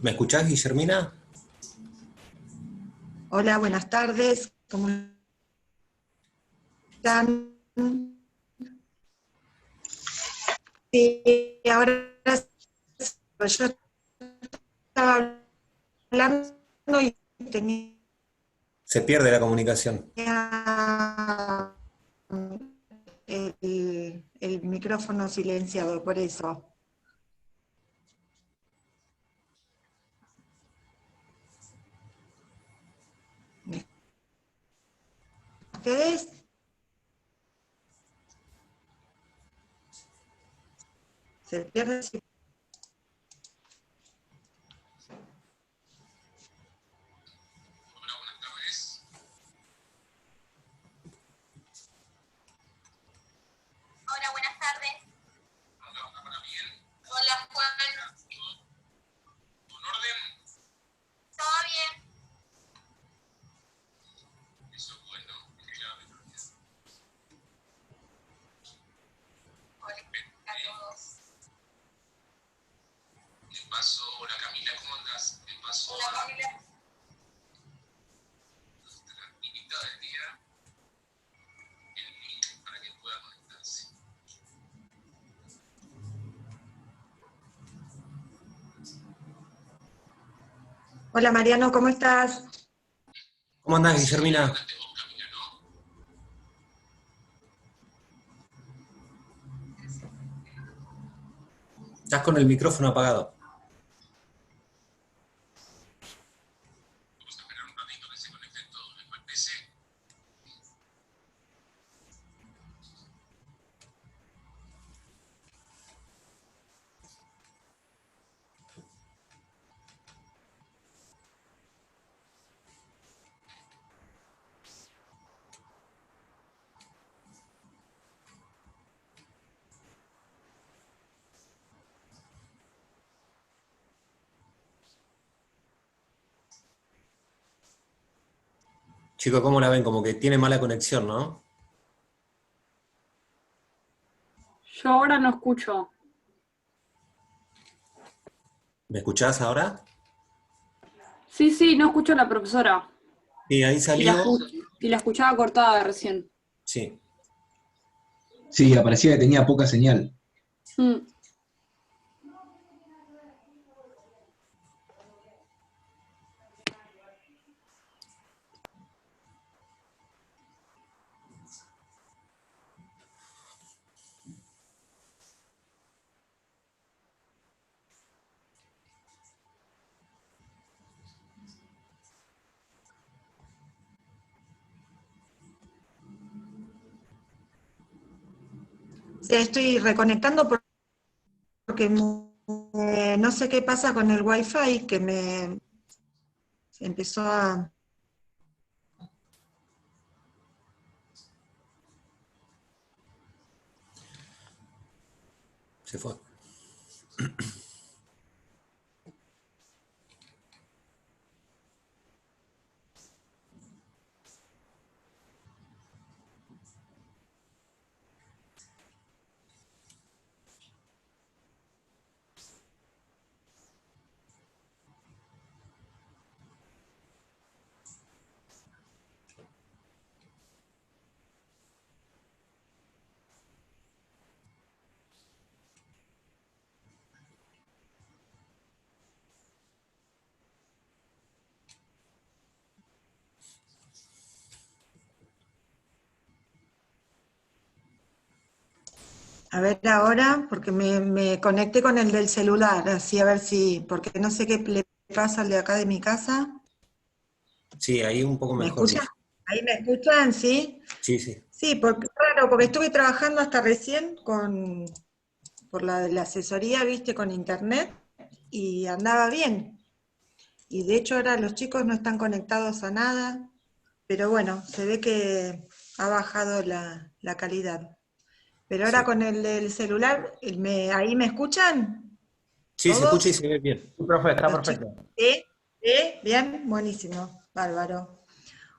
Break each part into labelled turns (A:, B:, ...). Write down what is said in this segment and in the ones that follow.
A: ¿Me escuchás, Guillermina?
B: Hola, buenas tardes. ¿Cómo están? Sí, ahora sí, yo estaba hablando y tenía
A: Se pierde la comunicación.
B: el micrófono silenciado, por eso. ¿Ustedes? Se pierde.
C: Hola, buenas tardes. Hola, Juan. ¿Todo orden? ¿Todo bien? Eso es bueno. Hola a todos. ¿Qué pasó? Hola, Camila, ¿cómo andás? ¿Qué pasó? Hola, Camila. La actividad del día, el link para que pueda conectarse.
B: Hola, Mariano, ¿cómo estás?
A: ¿Cómo andás, Guillermina? Estás con el micrófono apagado.
C: Vamos a esperar un ratito que se conecten todos, ¿les parece?
A: Chicos, ¿cómo la ven? Como que tiene mala conexión, ¿no?
D: Yo ahora no escucho.
A: ¿Me escuchás ahora?
D: Sí, sí, no escucho a la profesora.
A: Sí, ahí
D: Y la,
A: salió.
D: y la escuchaba cortada recién.
A: Sí.
E: Sí, aparecía que tenía poca señal.
D: Mm.
B: Sí, estoy reconectando porque no sé qué pasa con el Wi-Fi, que me empezó a...
A: Se fue.
B: A ver ahora, porque me conecté con el del celular, así a ver si, porque no sé qué le pasa al de acá de mi casa.
A: Sí, ahí un poco
B: ¿Me
A: mejor,
B: escuchan?
A: Guille.
B: ¿Ahí me escuchan? ¿Sí?
A: Sí, sí.
B: Sí, porque claro, porque estuve trabajando hasta recién por la asesoría, viste, con internet, y andaba bien. Y de hecho ahora los chicos no están conectados a nada, pero bueno, se ve que ha bajado la calidad. Pero ahora
A: Sí,
B: con el del celular, ¿ahí me escuchan?
A: sí, se escucha y
B: ¿Todos?
A: se ve bien.
E: Sí, profe, está
B: Los chicos.
E: perfecto.
B: ¿Sí? ¿Sí? Bien, buenísimo, bárbaro.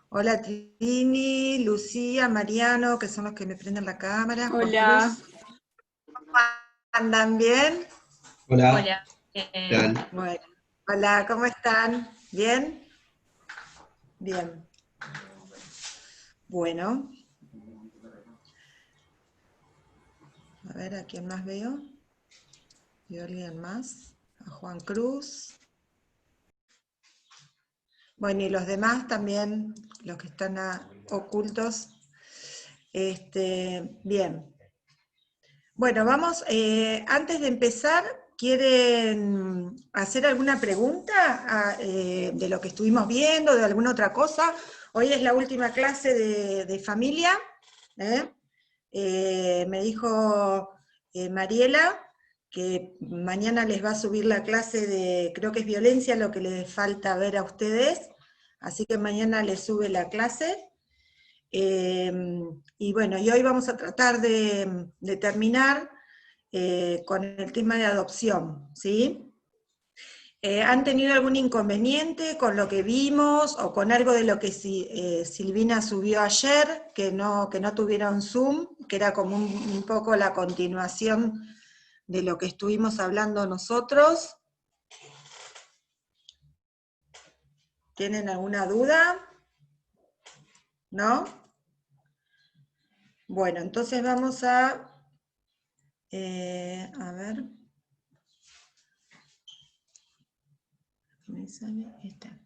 B: Hola Trini, Lucía, Mariano, que son los que me prenden la cámara, Juan
D: Hola.
B: Cruz. ¿Andan bien?
E: Hola,
C: Hola.
E: ¿qué tal?
B: Bueno. Hola, ¿cómo están? ¿Bien? Bien. Bueno. A ver, ¿a quién más veo? ¿Veo a alguien más? A Juan Cruz. Bueno, y los demás también, los que están ocultos. Bien. Bueno, vamos, antes de empezar, ¿quieren hacer alguna pregunta de lo que estuvimos viendo, de alguna otra cosa? Hoy es la última clase de familia. Me dijo Mariela que mañana les va a subir la clase de, creo que es violencia, lo que les falta ver a ustedes, así que mañana les sube la clase. Y bueno, y hoy vamos a tratar de terminar con el tema de adopción, ¿sí? ¿Han tenido algún inconveniente con lo que vimos o con algo de lo que Silvina subió ayer, que no tuvieron Zoom, que era como un poco la continuación de lo que estuvimos hablando nosotros? ¿Tienen alguna duda? ¿No? Bueno, entonces vamos a ver. Me sale esta.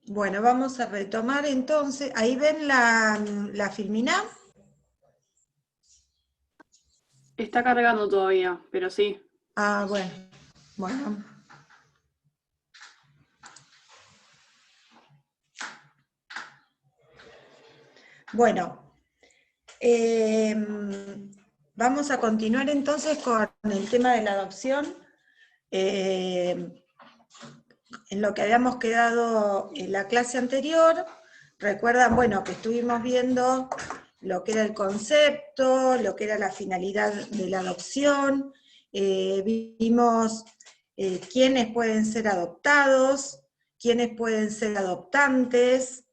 B: Bueno, vamos a retomar entonces. ¿Ahí ven la filmina?
D: Está cargando todavía, pero sí.
B: Ah, bueno. Bueno. Bueno. Vamos a continuar entonces con el tema de la adopción. En lo que habíamos quedado en la clase anterior, recuerdan, bueno, que estuvimos viendo lo que era el concepto, lo que era la finalidad de la adopción, vimos quiénes pueden ser adoptados, quiénes pueden ser adoptantes.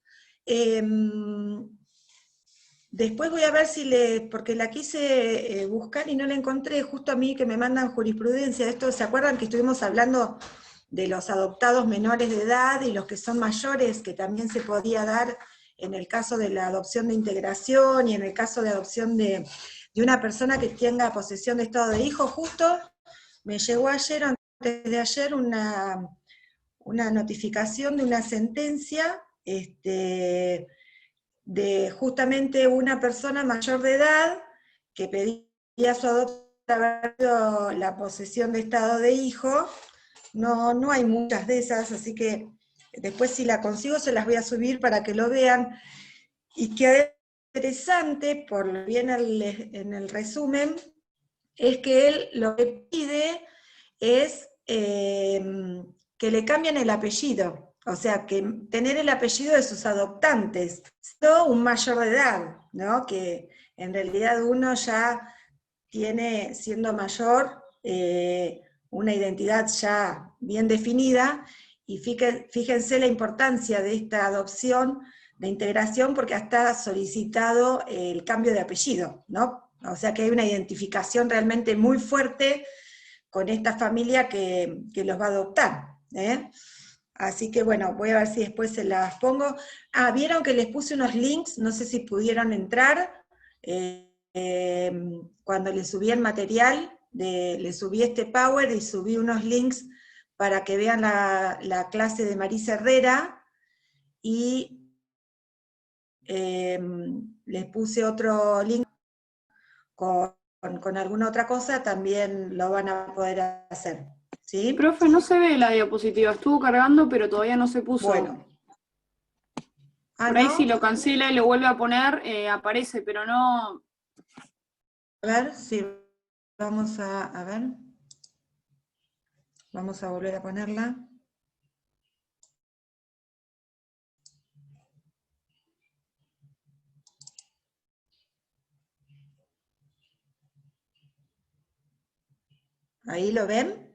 B: Después voy a ver si porque la quise buscar y no la encontré, justo a mí que me mandan jurisprudencia. Esto, ¿se acuerdan que estuvimos hablando de los adoptados menores de edad y los que son mayores, que también se podía dar en el caso de la adopción de integración y en el caso de adopción de una persona que tenga posesión de estado de hijo? Justo me llegó ayer, antes de ayer, una notificación de una sentencia de justamente una persona mayor de edad que pedía a su adoptado la posesión de estado de hijo. No hay muchas de esas, así que después si la consigo se las voy a subir para que lo vean. Y que interesante, por bien en el resumen, es que él lo que pide es que le cambien el apellido, o sea, que tener el apellido de sus adoptantes, siendo un mayor de edad, ¿no? Que en realidad uno ya tiene, siendo mayor, una identidad ya bien definida, y fíjense la importancia de esta adopción de integración, porque está solicitado el cambio de apellido, ¿no? O sea que hay una identificación realmente muy fuerte con esta familia que los va a adoptar. Así que bueno, voy a ver si después se las pongo. Ah, vieron que les puse unos links, no sé si pudieron entrar, cuando les subí el material, les subí este Power y subí unos links para que vean la clase de Marisa Herrera, y les puse otro link con alguna otra cosa, también lo van a poder hacer. ¿Sí?
D: Profe, no se ve la diapositiva. Estuvo cargando, pero todavía no se puso.
B: Bueno.
D: Por ahí si lo cancela y lo vuelve a poner, aparece, pero no...
B: A ver si vamos a ver. Vamos a volver a ponerla. ¿Ahí lo ven?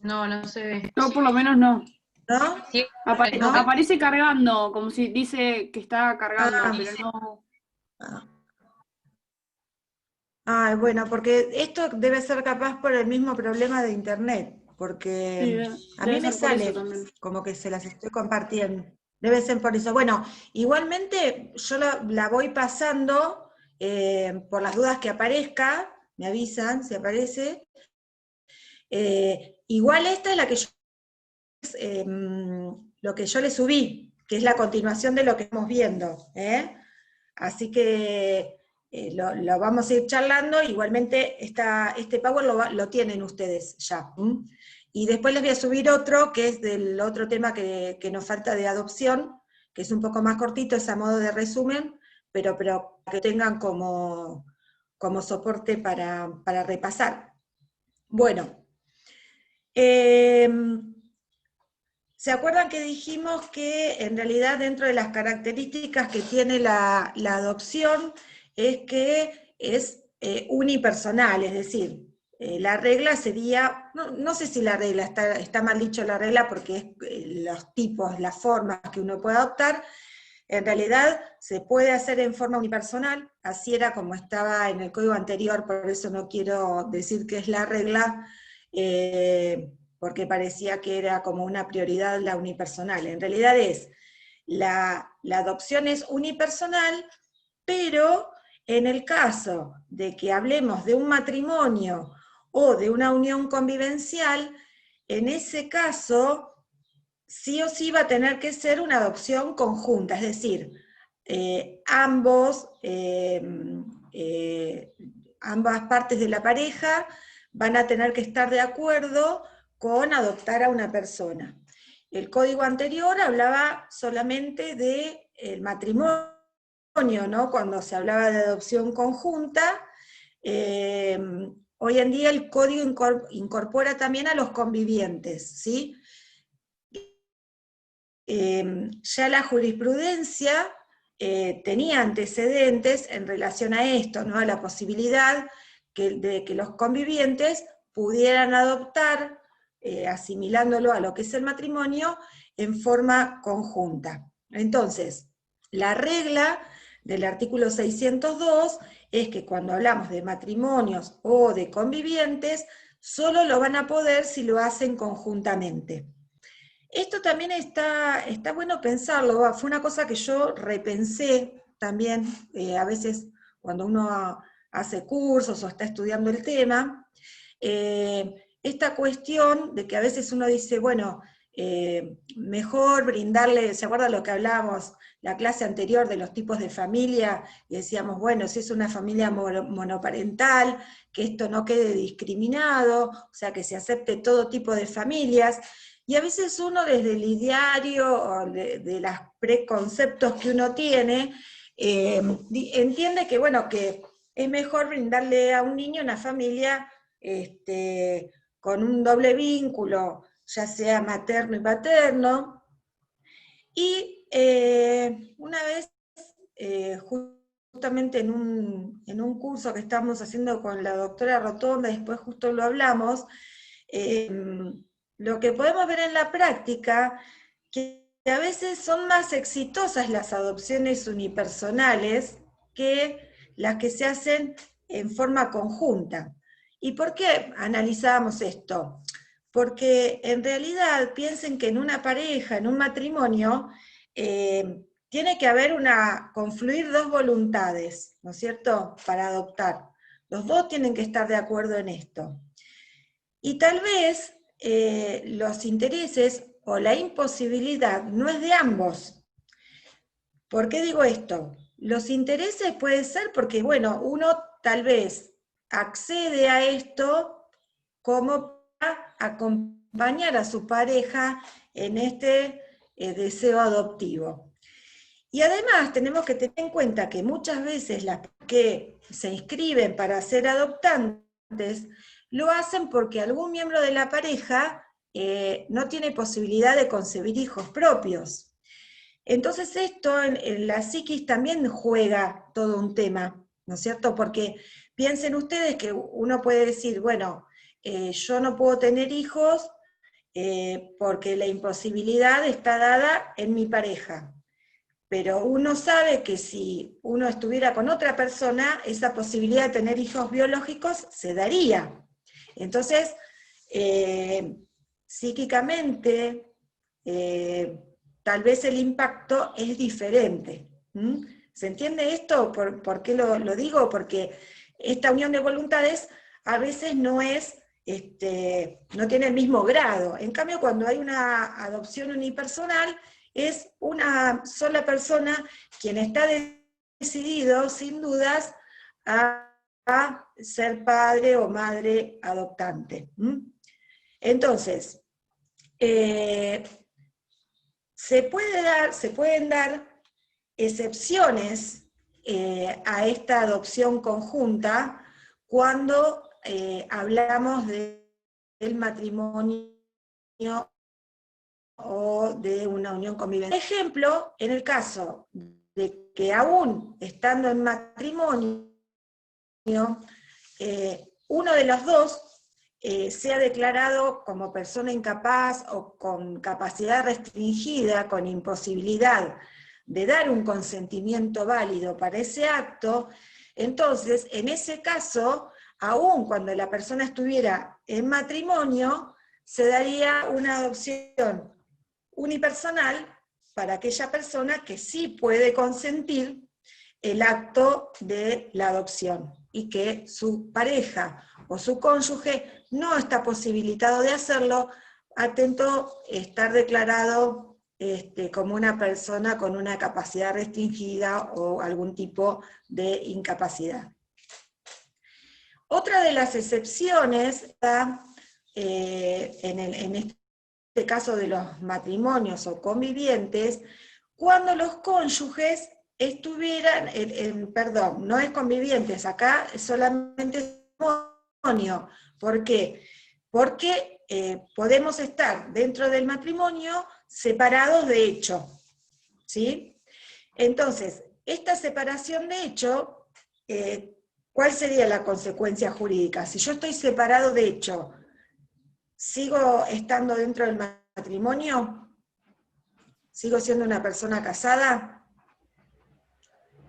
F: No, no se ve.
D: Yo por lo menos no.
B: ¿No?
F: Sí,
B: ¿No?
D: Aparece cargando, como si dice que está cargando, pero no...
B: Ah, bueno, porque esto debe ser capaz por el mismo problema de internet,
D: Sí,
B: porque a
D: debe
B: mí me
D: ser por eso
B: sale
D: también.
B: como que se las estoy compartiendo. Debe ser por eso. Bueno, igualmente yo la voy pasando por las dudas que aparezca, me avisan si aparece. Igual esta es la que yo, lo que yo le subí, que es la continuación de lo que estamos viendo, ¿eh? Así que lo vamos a ir charlando, igualmente este Power lo tienen ustedes ya. ¿Mm? Y después les voy a subir otro, que es del otro tema que nos falta de adopción, que es un poco más cortito, es a modo de resumen, pero que tengan como soporte para repasar. Bueno, ¿se acuerdan que dijimos que en realidad dentro de las características que tiene la adopción es que es unipersonal, es decir, la regla sería, no sé si la regla, está mal dicho la regla porque es los tipos, las formas que uno puede adoptar, en realidad se puede hacer en forma unipersonal, así era como estaba en el código anterior, por eso no quiero decir que es la regla, porque parecía que era como una prioridad la unipersonal. En realidad la adopción es unipersonal, pero en el caso de que hablemos de un matrimonio o de una unión convivencial, en ese caso sí o sí va a tener que ser una adopción conjunta, es decir, ambas partes de la pareja van a tener que estar de acuerdo con adoptar a una persona. El código anterior hablaba solamente del matrimonio, ¿no? Cuando se hablaba de adopción conjunta. Hoy en día el código incorpora también a los convivientes, ¿sí? Ya la jurisprudencia tenía antecedentes en relación a esto, ¿no? A la posibilidad de que los convivientes pudieran adoptar, asimilándolo a lo que es el matrimonio, en forma conjunta. Entonces, la regla del artículo 602 es que cuando hablamos de matrimonios o de convivientes, solo lo van a poder si lo hacen conjuntamente. Esto también está bueno pensarlo, fue una cosa que yo repensé también, a veces cuando uno hace cursos o está estudiando el tema, esta cuestión de que a veces uno dice, bueno, mejor brindarle, ¿se acuerdan lo que hablábamos la clase anterior de los tipos de familia? Y decíamos, bueno, si es una familia monoparental, que esto no quede discriminado, o sea, que se acepte todo tipo de familias. Y a veces uno desde el ideario o de los preconceptos que uno tiene, entiende que, bueno, que es mejor brindarle a un niño una familia con un doble vínculo, ya sea materno y paterno. Y una vez, justamente en un curso que estamos haciendo con la doctora Rotonda, después justo lo hablamos, lo que podemos ver en la práctica, que a veces son más exitosas las adopciones unipersonales que las que se hacen en forma conjunta. ¿Y por qué analizábamos esto? Porque en realidad piensen que en una pareja, en un matrimonio, tiene que haber confluir dos voluntades, ¿no es cierto?, para adoptar. Los dos tienen que estar de acuerdo en esto. Y tal vez los intereses o la imposibilidad no es de ambos. ¿Por qué digo esto? Los intereses puede ser porque, bueno, uno tal vez accede a esto como para acompañar a su pareja en este deseo adoptivo. Y además tenemos que tener en cuenta que muchas veces las que se inscriben para ser adoptantes lo hacen porque algún miembro de la pareja no tiene posibilidad de concebir hijos propios. Entonces esto en la psiquis también juega todo un tema, ¿no es cierto? Porque piensen ustedes que uno puede decir, bueno, yo no puedo tener hijos porque la imposibilidad está dada en mi pareja. pero uno sabe que si uno estuviera con otra persona, esa posibilidad de tener hijos biológicos se daría. Entonces, psíquicamente, tal vez el impacto es diferente. ¿Se entiende esto? ¿Por qué lo digo? Porque esta unión de voluntades a veces no es, no tiene el mismo grado. En cambio, cuando hay una adopción unipersonal, es una sola persona quien está decidido, sin dudas, a ser padre o madre adoptante. Entonces, se pueden dar excepciones a esta adopción conjunta cuando hablamos del matrimonio o de una unión convivencial. Por ejemplo, en el caso de que aún estando en matrimonio, uno de los dos sea declarado como persona incapaz o con capacidad restringida, con imposibilidad de dar un consentimiento válido para ese acto, entonces, en ese caso, aún cuando la persona estuviera en matrimonio, se daría una adopción unipersonal para aquella persona que sí puede consentir el acto de la adopción y que su pareja o su cónyuge no está posibilitado de hacerlo, atento estar declarado como una persona con una capacidad restringida o algún tipo de incapacidad. Otra de las excepciones está en este caso de los matrimonios o convivientes, cuando los cónyuges estuvieran, perdón, no es convivientes, acá es solamente matrimonio. ¿Por qué? Porque podemos estar dentro del matrimonio separados de hecho, ¿sí? Entonces, esta separación de hecho, ¿cuál sería la consecuencia jurídica? Si yo estoy separado de hecho, ¿sigo estando dentro del matrimonio? ¿Sigo siendo una persona casada?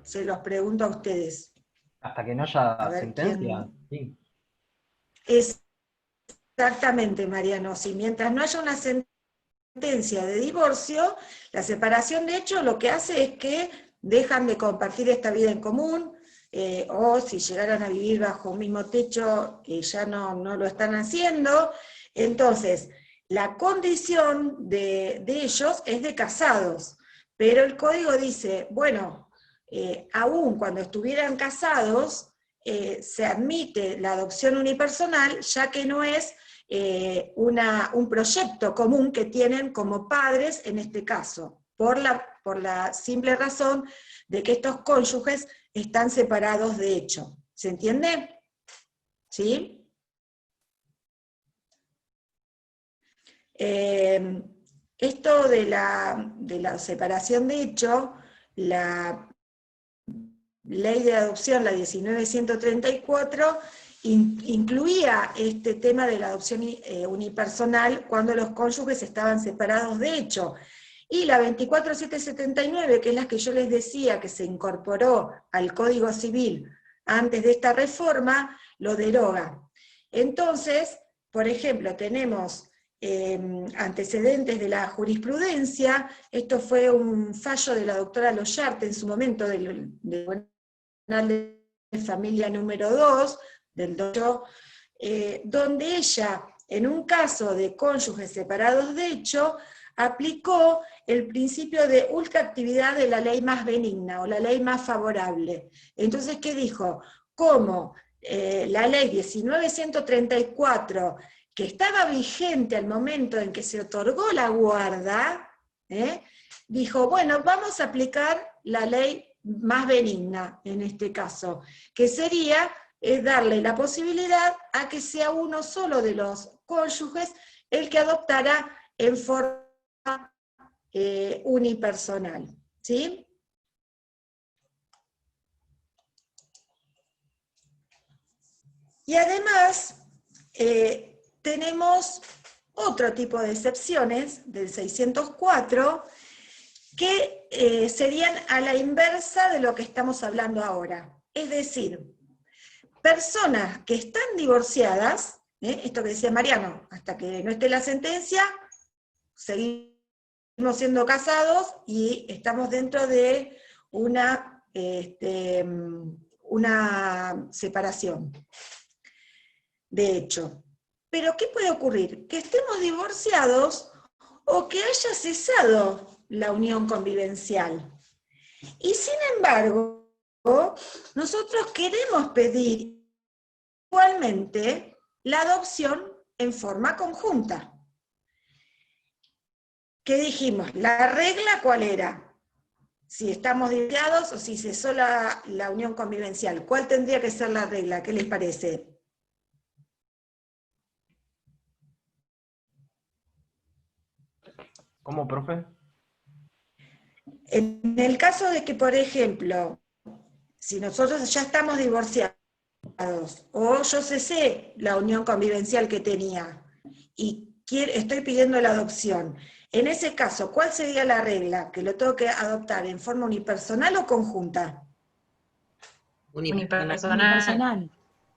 B: Se los pregunto a ustedes.
G: Hasta que no haya
B: A ver
G: sentencia,
B: quién...
G: sí.
B: Exactamente, Mariano. Si mientras no haya una sentencia de divorcio, la separación de hecho lo que hace es que dejan de compartir esta vida en común, o si llegaran a vivir bajo un mismo techo, ya no lo están haciendo. Entonces, la condición de ellos es de casados, pero el código dice, bueno, aún cuando estuvieran casados, se admite la adopción unipersonal, ya que no es un proyecto común que tienen como padres en este caso, por la simple razón de que estos cónyuges están separados de hecho. ¿Se entiende? ¿Sí? Esto de la separación de hecho, la ley de adopción, la 19.134, incluía este tema de la adopción unipersonal cuando los cónyuges estaban separados de hecho. Y la 24.779, que es la que yo les decía que se incorporó al Código Civil antes de esta reforma, lo deroga. Entonces, por ejemplo, tenemos antecedentes de la jurisprudencia. Esto fue un fallo de la doctora Loyarte en su momento, del Tribunal de Familia número 2, del 8, donde ella, en un caso de cónyuges separados de hecho, aplicó el principio de ultraactividad de la ley más benigna, o la ley más favorable. Entonces, ¿qué dijo? Como la ley 19.134, que estaba vigente al momento en que se otorgó la guarda, dijo, bueno, vamos a aplicar la ley más benigna en este caso, que sería darle la posibilidad a que sea uno solo de los cónyuges el que adoptara en forma unipersonal, ¿sí? Y además, tenemos otro tipo de excepciones del 604, que serían a la inversa de lo que estamos hablando ahora. Es decir, personas que están divorciadas, esto que decía Mariano, hasta que no esté la sentencia, seguimos siendo casados y estamos dentro de una separación, de hecho. Pero ¿qué puede ocurrir? Que estemos divorciados o que haya cesado la unión convivencial. Y sin embargo, nosotros queremos pedir igualmente la adopción en forma conjunta. ¿Qué dijimos? ¿La regla cuál era? Si estamos divorciados o si cesó la unión convivencial. ¿Cuál tendría que ser la regla? ¿Qué les parece?
G: ¿Cómo, profe?
B: En el caso de que, por ejemplo, si nosotros ya estamos divorciados, o yo cesé la unión convivencial que tenía, y estoy pidiendo la adopción, en ese caso, ¿cuál sería la regla? ¿Que lo tengo que adoptar en forma unipersonal o conjunta?
F: Unipersonal.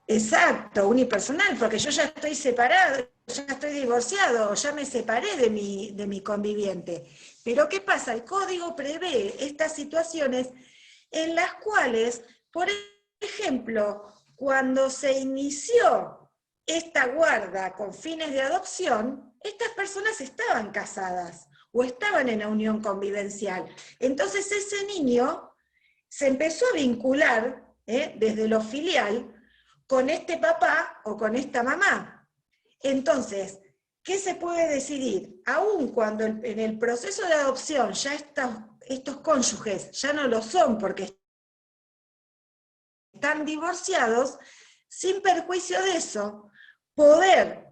B: Exacto, unipersonal, porque yo ya estoy separado, ya estoy divorciado, ya me separé de mi conviviente. Pero ¿qué pasa? El código prevé estas situaciones en las cuales, por ejemplo, cuando se inició esta guarda con fines de adopción, estas personas estaban casadas o estaban en la unión convivencial. Entonces ese niño se empezó a vincular desde lo filial con este papá o con esta mamá. Entonces, ¿qué se puede decidir? Aun cuando en el proceso de adopción ya estos cónyuges ya no lo son porque están divorciados, sin perjuicio de eso, poder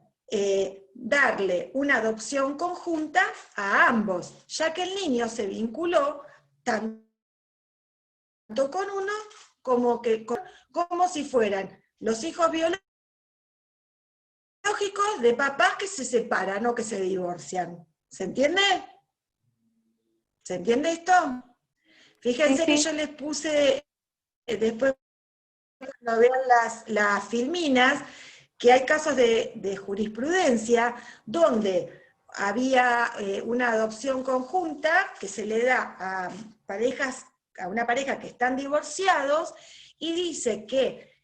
B: darle una adopción conjunta a ambos, ya que el niño se vinculó tanto con uno como si fueran los hijos biológicos de papás que se separan o que se divorcian. ¿Se entiende? ¿Se entiende esto? Fíjense
D: Sí,
B: que
D: sí.
B: yo les puse, después cuando vean las filminas, que hay casos de jurisprudencia donde había una adopción conjunta que se le da a una pareja que están divorciados, y dice que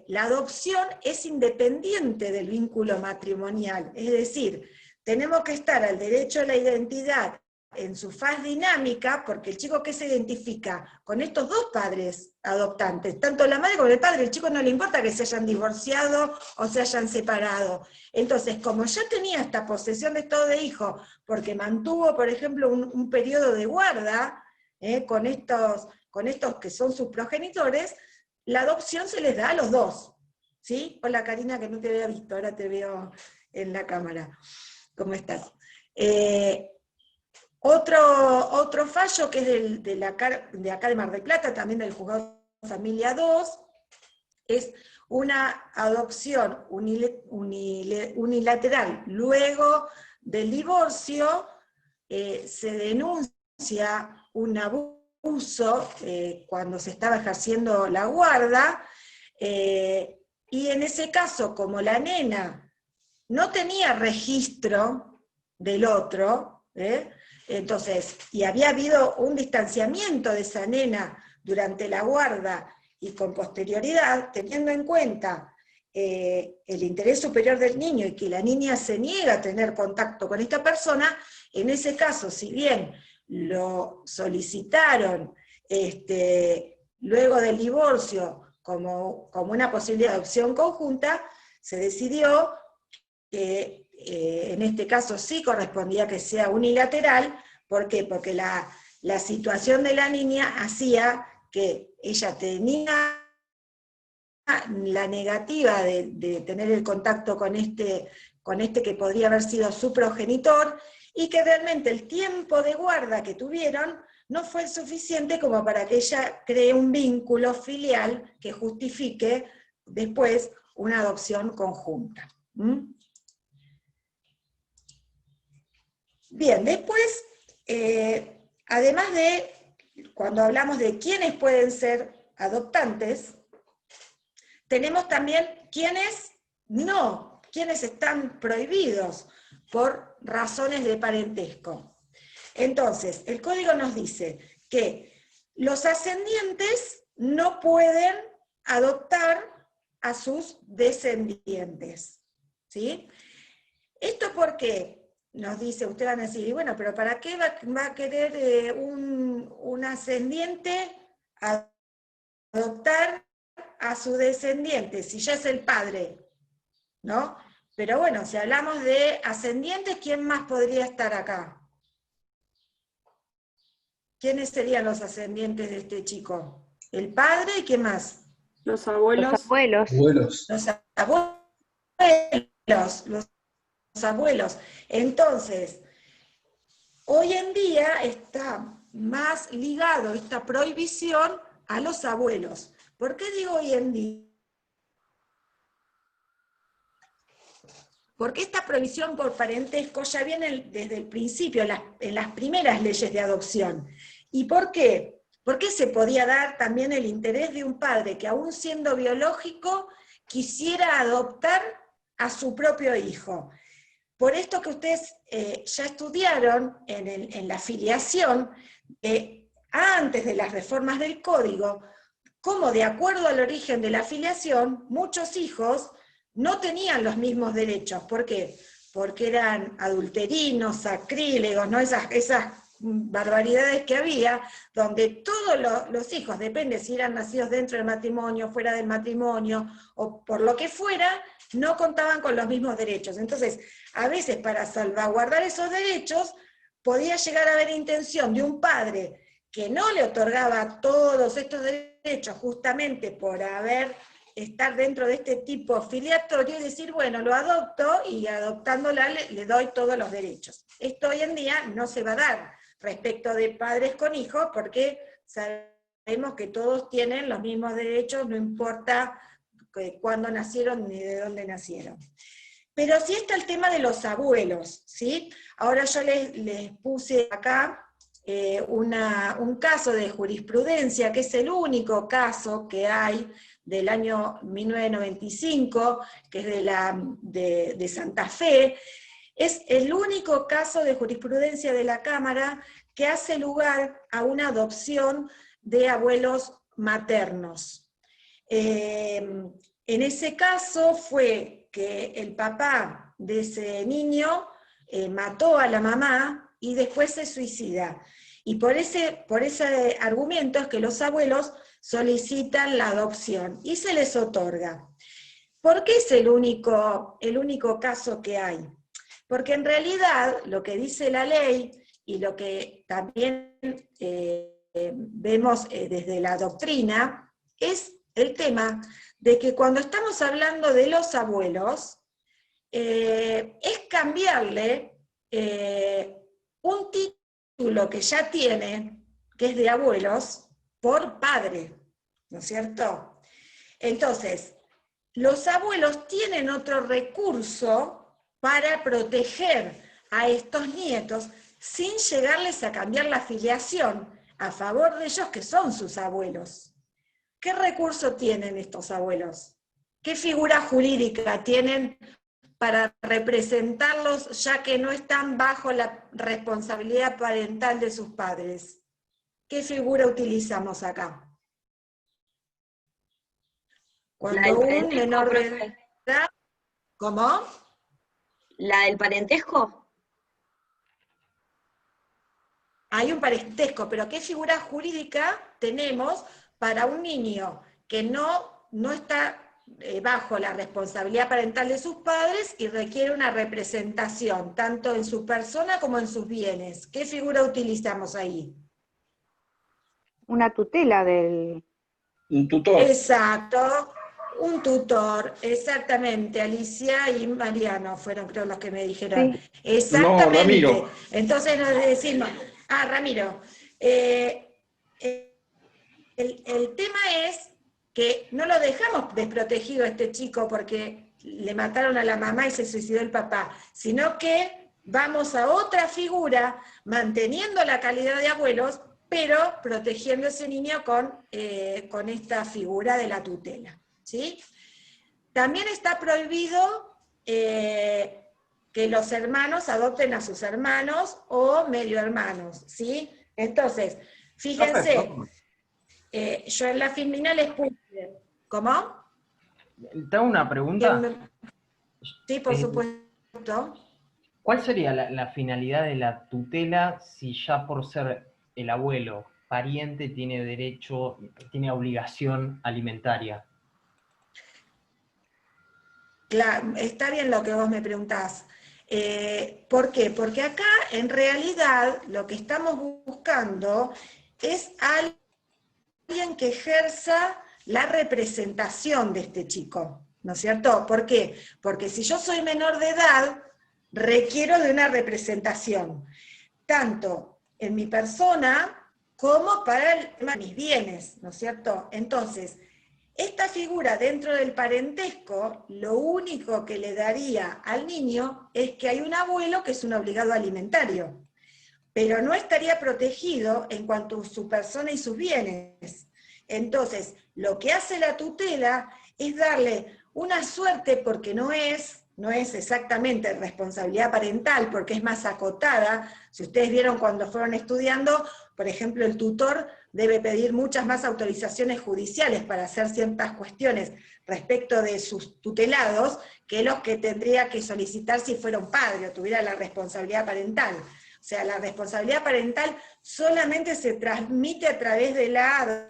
B: la adopción es independiente del vínculo matrimonial, es decir, tenemos que estar al derecho a la identidad en su faz dinámica, porque el chico que se identifica con estos dos padres adoptantes, tanto la madre como el padre, el chico no le importa que se hayan divorciado o se hayan separado. Entonces, como ya tenía esta posesión de estado de hijo, porque mantuvo, por ejemplo, un periodo de guarda con estos que son sus progenitores, la adopción se les da a los dos. ¿Sí? Hola Karina, que no te había visto, ahora te veo en la cámara. ¿Cómo estás? Otro fallo que es de acá de Mar del Plata, también del Juzgado Familia 2, es una adopción unilateral. Luego del divorcio se denuncia un abuso cuando se estaba ejerciendo la guarda, y en ese caso, como la nena no tenía registro del otro, entonces, y había habido un distanciamiento de esa nena durante la guarda y con posterioridad, teniendo en cuenta el interés superior del niño y que la niña se niega a tener contacto con esta persona, en ese caso, si bien lo solicitaron luego del divorcio como una posibilidad de adopción conjunta, se decidió que en este caso sí correspondía que sea unilateral. ¿Por qué? Porque la situación de la niña hacía que ella tenía la negativa de tener el contacto con este que podría haber sido su progenitor, y que realmente el tiempo de guarda que tuvieron no fue suficiente como para que ella cree un vínculo filial que justifique después una adopción conjunta. Bien, después además de, cuando hablamos de quiénes pueden ser adoptantes, tenemos también quiénes no, quiénes están prohibidos por razones de parentesco. Entonces, el código nos dice que los ascendientes no pueden adoptar a sus descendientes, ¿sí? ¿Esto por qué? Nos dice, ustedes van a decir, y bueno, pero ¿para qué va a querer un ascendiente adoptar a su descendiente, si ya es el padre, ¿no? Pero bueno, si hablamos de ascendientes, ¿quién más podría estar acá? ¿Quiénes serían los ascendientes de este chico? ¿El padre y qué más?
D: Los abuelos.
H: Los abuelos.
E: Abuelos.
B: Los abuelos. Entonces, hoy en día está más ligado esta prohibición a los abuelos. ¿Por qué digo hoy en día? Porque esta prohibición por parentesco ya viene desde el principio, en las primeras leyes de adopción. ¿Y por qué? Porque se podía dar también el interés de un padre que, aún siendo biológico, quisiera adoptar a su propio hijo. Por esto que ustedes ya estudiaron en la filiación, antes de las reformas del código, cómo de acuerdo al origen de la filiación, muchos hijos no tenían los mismos derechos. ¿Por qué? Porque eran adulterinos, sacrílegos, ¿no? Esas barbaridades que había, donde todos los hijos, depende si eran nacidos dentro del matrimonio, fuera del matrimonio, o por lo que fuera, no contaban con los mismos derechos. Entonces, a veces para salvaguardar esos derechos, podía llegar a haber intención de un padre que no le otorgaba todos estos derechos justamente por estar dentro de este tipo filiatorio y decir, bueno, lo adopto y adoptándola le doy todos los derechos. Esto hoy en día no se va a dar respecto de padres con hijos, porque sabemos que todos tienen los mismos derechos, no importa cuándo nacieron ni de dónde nacieron. Pero sí está el tema de los abuelos, ¿sí? Ahora yo les puse acá un caso de jurisprudencia, que es el único caso que hay del año 1995, que es de Santa Fe. Es el único caso de jurisprudencia de la Cámara que hace lugar a una adopción de abuelos maternos. En ese caso fue que el papá de ese niño mató a la mamá y después se suicida. Y por ese argumento es que los abuelos solicitan la adopción y se les otorga. ¿Por qué es el único caso que hay? Porque en realidad lo que dice la ley y lo que también vemos desde la doctrina es el tema de que cuando estamos hablando de los abuelos, es cambiarle un título que ya tiene, que es de abuelos, por padre, ¿no es cierto? Entonces, los abuelos tienen otro recurso para proteger a estos nietos sin llegarles a cambiar la filiación a favor de ellos que son sus abuelos. ¿Qué recurso tienen estos abuelos? ¿Qué figura jurídica tienen para representarlos ya que no están bajo la responsabilidad parental de sus padres? ¿Qué figura utilizamos acá? Cuando un menor de edad... ¿Cómo?
H: ¿La del parentesco?
B: Hay un parentesco, pero ¿qué figura jurídica tenemos para un niño que no está bajo la responsabilidad parental de sus padres y requiere una representación, tanto en su persona como en sus bienes? ¿Qué figura utilizamos ahí?
I: Una tutela del...
E: Un tutor.
B: Exacto, un tutor, exactamente. Alicia y Mariano fueron, creo, los que me dijeron.
I: Sí.
B: Exactamente.
E: No, Ramiro.
B: Entonces nos decimos, Ramiro, el tema es que no lo dejamos desprotegido a este chico porque le mataron a la mamá y se suicidó el papá, sino que vamos a otra figura, manteniendo la calidad de abuelos, pero protegiendo a ese niño con esta figura de la tutela, ¿sí? También está prohibido que los hermanos adopten a sus hermanos o medio hermanos, ¿sí? Entonces, fíjense, yo en la filmina les puse, ¿cómo?
G: Tengo una pregunta.
B: Sí, por supuesto.
G: ¿Cuál sería la finalidad de la tutela si ya por ser el abuelo pariente tiene derecho, tiene obligación alimentaria?
B: Claro, está bien lo que vos me preguntás. ¿Por qué? Porque acá, en realidad, lo que estamos buscando es alguien que ejerza la representación de este chico, ¿no es cierto? ¿Por qué? Porque si yo soy menor de edad, requiero de una representación, tanto en mi persona como para mis bienes, ¿no es cierto? Entonces, esta figura dentro del parentesco, lo único que le daría al niño es que hay un abuelo que es un obligado alimentario, pero no estaría protegido en cuanto a su persona y sus bienes. Entonces, lo que hace la tutela es darle una suerte, porque no es exactamente responsabilidad parental, porque es más acotada. Si ustedes vieron cuando fueron estudiando, por ejemplo, el tutor debe pedir muchas más autorizaciones judiciales para hacer ciertas cuestiones respecto de sus tutelados, que los que tendría que solicitar si fuera un padre o tuviera la responsabilidad parental. O sea, la responsabilidad parental solamente se transmite a través de la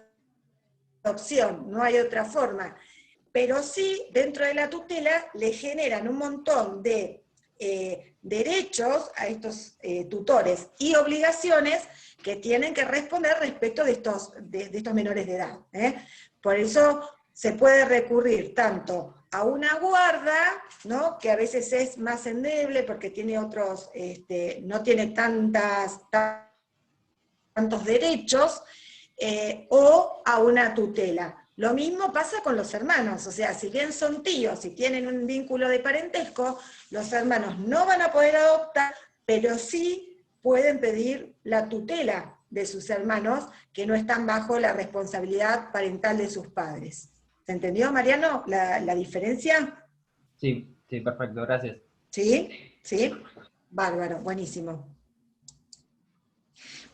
B: adopción, no hay otra forma. Pero sí, dentro de la tutela, le generan un montón de derechos a estos tutores y obligaciones que tienen que responder respecto de estos menores de edad. Por eso se puede recurrir tanto a una guarda, ¿no?, que a veces es más endeble porque tiene otros, no tiene tantos derechos, o a una tutela. Lo mismo pasa con los hermanos, o sea, si bien son tíos y tienen un vínculo de parentesco, los hermanos no van a poder adoptar, pero sí pueden pedir la tutela de sus hermanos que no están bajo la responsabilidad parental de sus padres. ¿Se entendió, Mariano, la diferencia?
G: Sí, sí, perfecto, gracias.
B: ¿Sí? ¿Sí? Bárbaro, buenísimo.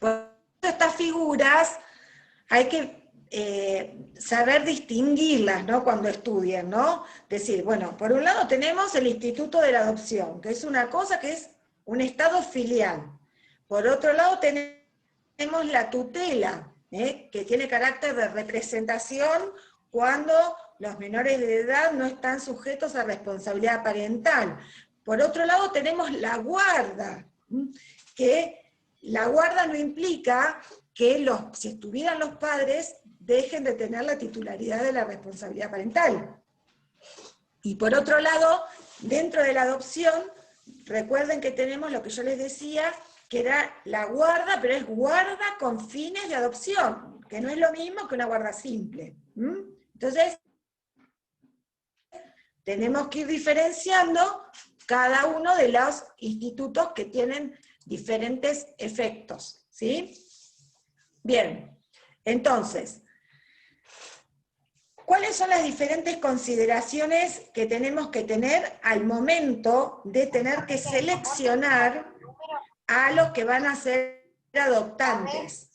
B: Por estas figuras hay que saber distinguirlas, ¿no?, cuando estudian, ¿no? Decir, bueno, por un lado tenemos el Instituto de la Adopción, que es una cosa que es un estado filial. Por otro lado tenemos la tutela, que tiene carácter de representación cuando los menores de edad no están sujetos a responsabilidad parental. Por otro lado tenemos la guarda, que la guarda no implica que si estuvieran los padres, dejen de tener la titularidad de la responsabilidad parental. Y por otro lado, dentro de la adopción, recuerden que tenemos lo que yo les decía, que era la guarda, pero es guarda con fines de adopción, que no es lo mismo que una guarda simple. Entonces, tenemos que ir diferenciando cada uno de los institutos que tienen diferentes efectos, ¿sí? Bien, entonces, ¿cuáles son las diferentes consideraciones que tenemos que tener al momento de tener que seleccionar a los que van a ser adoptantes?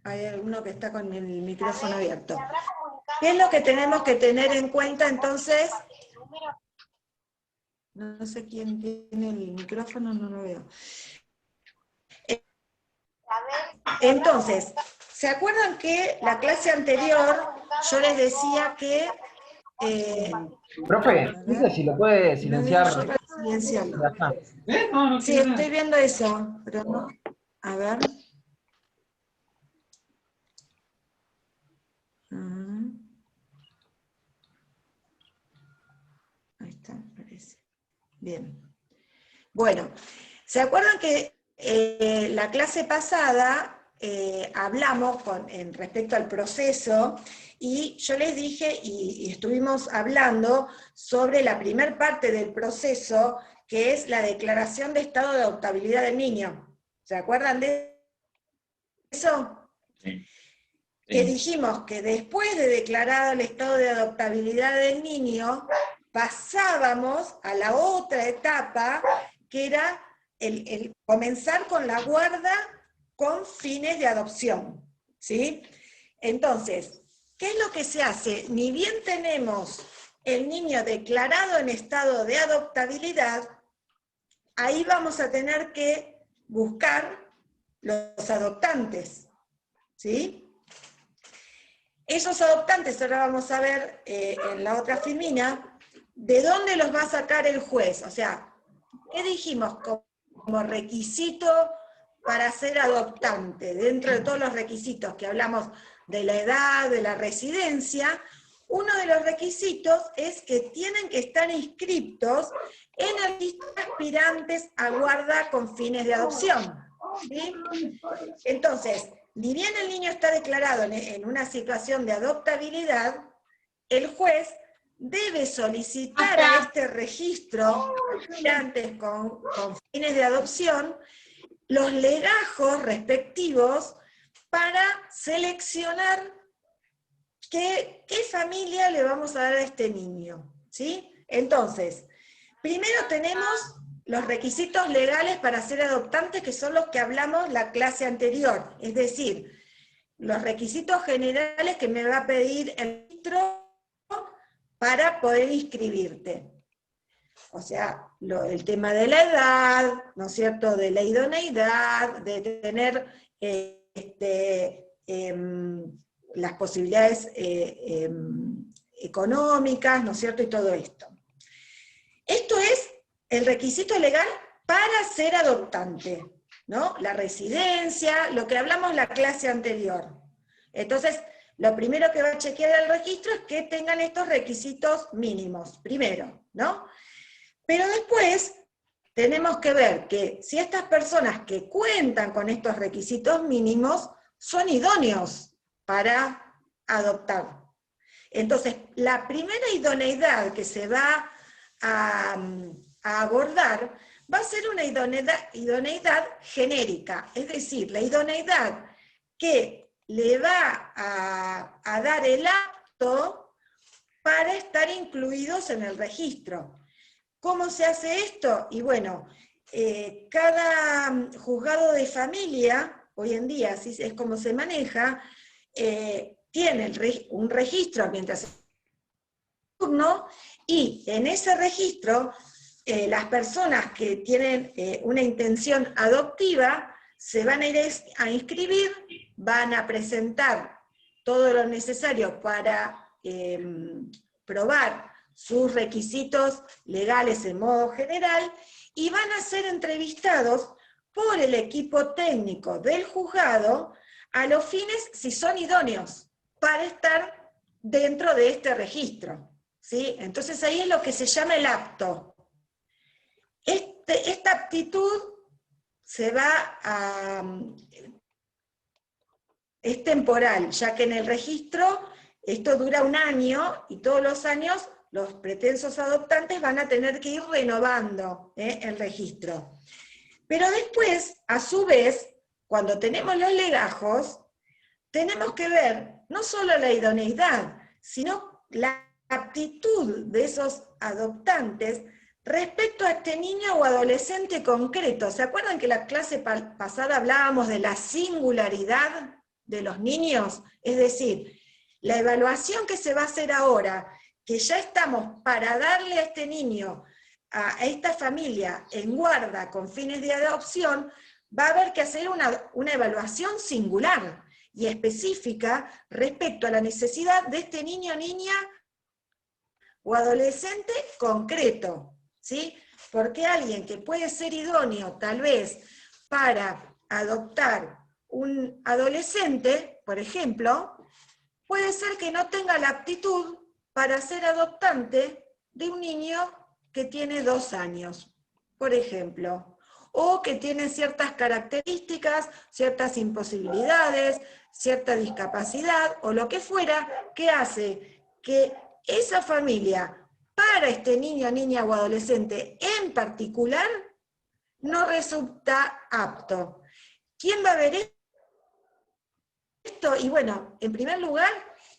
B: Hay alguno que está con el micrófono abierto. ¿Qué es lo que tenemos que tener en cuenta entonces? No sé quién tiene el micrófono, no lo veo. Entonces, ¿se acuerdan que la clase anterior yo les decía que...
G: Profe, no sé si lo puede silenciar.
B: No, silenciarlo.
E: No,
B: Sí, estoy viendo eso, pero no. A ver. Ahí está, parece. Bien. Bueno, ¿se acuerdan que la clase pasada hablamos en respecto al proceso, y yo les dije, y estuvimos hablando sobre la primer parte del proceso, que es la declaración de estado de adoptabilidad del niño. ¿Se acuerdan de eso?
J: Sí.
B: Que dijimos que después de declarado el estado de adoptabilidad del niño, pasábamos a la otra etapa, que era el comenzar con la guarda con fines de adopción, ¿sí? Entonces, ¿qué es lo que se hace? Ni bien tenemos el niño declarado en estado de adoptabilidad, ahí vamos a tener que buscar los adoptantes, ¿sí? Esos adoptantes, ahora vamos a ver en la otra filmina, ¿de dónde los va a sacar el juez? O sea, ¿qué dijimos como requisito para ser adoptante? Dentro de todos los requisitos que hablamos de la edad, de la residencia, uno de los requisitos es que tienen que estar inscriptos en el registro de aspirantes a guarda con fines de adopción, ¿sí? Entonces, ni bien el niño está declarado en una situación de adoptabilidad, el juez debe solicitar a este registro de aspirantes con fines de adopción los legajos respectivos para seleccionar qué familia le vamos a dar a este niño, ¿sí? Entonces, primero tenemos los requisitos legales para ser adoptantes, que son los que hablamos la clase anterior, es decir, los requisitos generales que me va a pedir el registro para poder inscribirte. O sea, el tema de la edad, ¿no es cierto?, de la idoneidad, de tener las posibilidades económicas, ¿no es cierto?, y todo esto. Esto es el requisito legal para ser adoptante, ¿no? La residencia, lo que hablamos en la clase anterior. Entonces, lo primero que va a chequear el registro es que tengan estos requisitos mínimos, primero, ¿no? Pero después tenemos que ver que si estas personas que cuentan con estos requisitos mínimos son idóneos para adoptar. Entonces, la primera idoneidad que se va a abordar va a ser una idoneidad genérica, es decir, la idoneidad que le va a dar el apto para estar incluidos en el registro. ¿Cómo se hace esto? Y bueno, cada juzgado de familia, hoy en día así es como se maneja, tiene un registro mientras turno, y en ese registro las personas que tienen una intención adoptiva se van a ir a inscribir, van a presentar todo lo necesario para probar sus requisitos legales en modo general, y van a ser entrevistados por el equipo técnico del juzgado a los fines si son idóneos para estar dentro de este registro, ¿sí? Entonces ahí es lo que se llama el apto. Esta aptitud es temporal, ya que en el registro esto dura 1 año, y todos los años los pretensos adoptantes van a tener que ir renovando el registro. Pero después, a su vez, cuando tenemos los legajos, tenemos que ver no solo la idoneidad, sino la aptitud de esos adoptantes respecto a este niño o adolescente concreto. ¿Se acuerdan que la clase pasada hablábamos de la singularidad de los niños? Es decir, la evaluación que se va a hacer ahora, que ya estamos para darle a este niño, a esta familia en guarda con fines de adopción, va a haber que hacer una evaluación singular y específica respecto a la necesidad de este niño, niña o adolescente concreto, ¿sí? Porque alguien que puede ser idóneo tal vez para adoptar un adolescente, por ejemplo, puede ser que no tenga la aptitud para ser adoptante de un niño que tiene 2 años, por ejemplo. o que tienen ciertas características, ciertas imposibilidades, cierta discapacidad, o lo que fuera, que hace que esa familia, para este niño, niña o adolescente en particular, no resulta apto. ¿Quién va a ver esto? Y bueno, en primer lugar,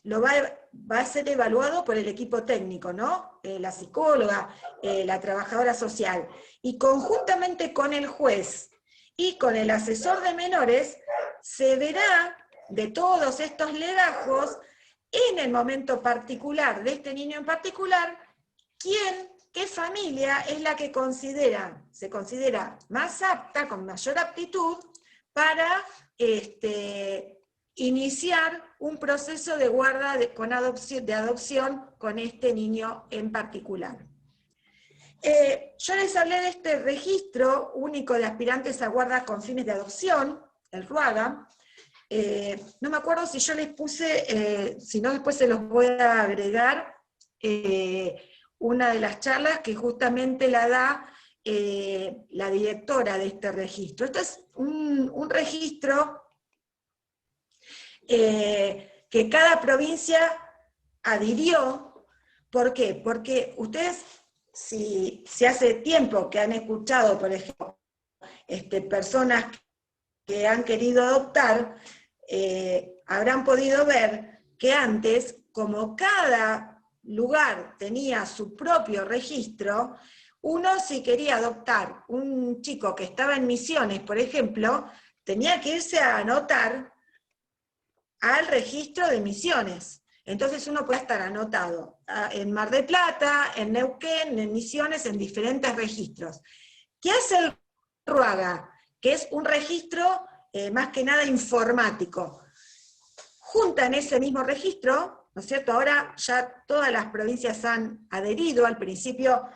B: va a ser evaluado por el equipo técnico, ¿no? La psicóloga, la trabajadora social. Y conjuntamente con el juez y con el asesor de menores, se verá de todos estos legajos, en el momento particular de este niño en particular, qué familia es la que se considera más apta, con mayor aptitud, para iniciar un proceso de guarda de adopción con este niño en particular. Yo les hablé de este registro único de aspirantes a guarda con fines de adopción, el RUAGA. No me acuerdo si yo les puse, si no después se los voy a agregar, una de las charlas que justamente la da la directora de este registro. Esto es un registro que cada provincia adhirió. ¿Por qué? Porque ustedes, si hace tiempo que han escuchado, por ejemplo, personas que han querido adoptar, habrán podido ver que antes, como cada lugar tenía su propio registro, uno, si quería adoptar un chico que estaba en Misiones, por ejemplo, tenía que irse a anotar al registro de Misiones. Entonces uno puede estar anotado en Mar del Plata, en Neuquén, en Misiones, en diferentes registros. ¿Qué hace el RUAGA? Que es un registro más que nada informático. Junta en ese mismo registro, ¿no es cierto? Ahora ya todas las provincias han adherido. Al principio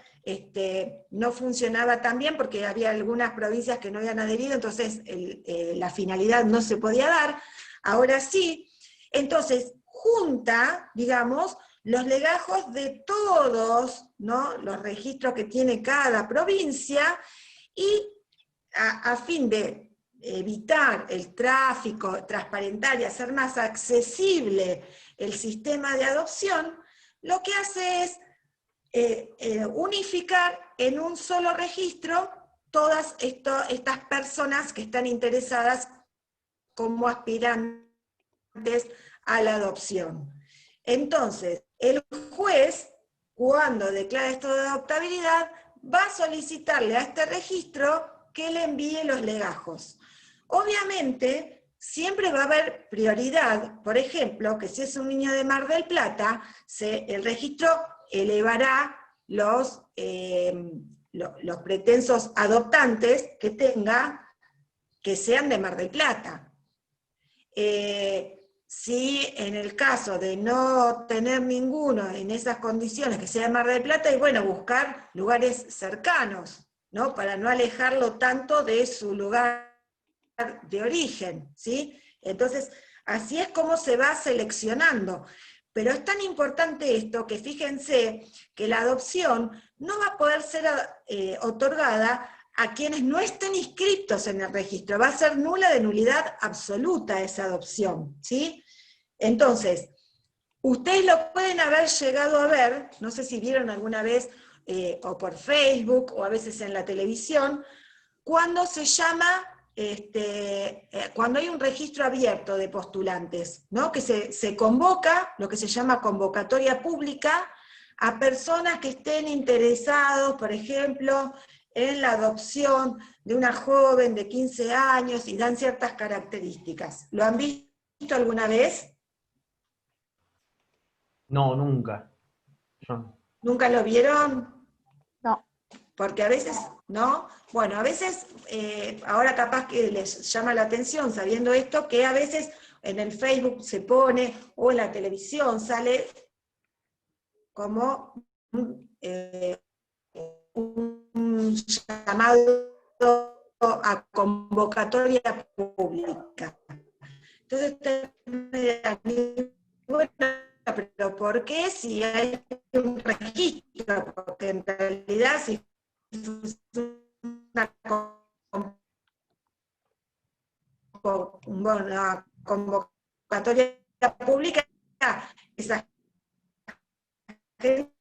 B: no funcionaba tan bien porque había algunas provincias que no habían adherido, entonces la finalidad no se podía dar. Ahora sí. Entonces junta, digamos, los legajos de todos, ¿no?, los registros que tiene cada provincia, y a fin de evitar el tráfico, transparentar y hacer más accesible el sistema de adopción, lo que hace es unificar en un solo registro todas estas personas que están interesadas como aspirantes a la adopción. Entonces, el juez, cuando declara esto de adoptabilidad, va a solicitarle a este registro que le envíe los legajos. Obviamente, siempre va a haber prioridad. Por ejemplo, que si es un niño de Mar del Plata, el registro elevará los pretensos adoptantes que tenga, que sean de Mar del Plata. Si en el caso de no tener ninguno en esas condiciones que sea de Mar del Plata, y bueno, buscar lugares cercanos, ¿no?, para no alejarlo tanto de su lugar de origen, ¿sí? Entonces, así es como se va seleccionando. Pero es tan importante esto que fíjense que la adopción no va a poder ser otorgada a quienes no estén inscritos en el registro. Va a ser nula, de nulidad absoluta esa adopción, ¿sí? Entonces, ustedes lo pueden haber llegado a ver, no sé si vieron alguna vez, o por Facebook, o a veces en la televisión, cuando se llama, cuando hay un registro abierto de postulantes, ¿no?, que se convoca, lo que se llama convocatoria pública, a personas que estén interesados, por ejemplo, en la adopción de una joven de 15 años, y dan ciertas características. ¿Lo han visto alguna vez?
G: No, nunca. Yo no.
B: ¿Nunca lo vieron?
I: No.
B: Porque a veces, ¿no? Bueno, a veces, ahora capaz que les llama la atención, sabiendo esto, que a veces en el Facebook se pone, o en la televisión sale como un llamado a convocatoria pública. Entonces ustedes me dirán, bueno, pero ¿por qué si hay un registro? Porque en realidad si es una una convocatoria pública, esa gente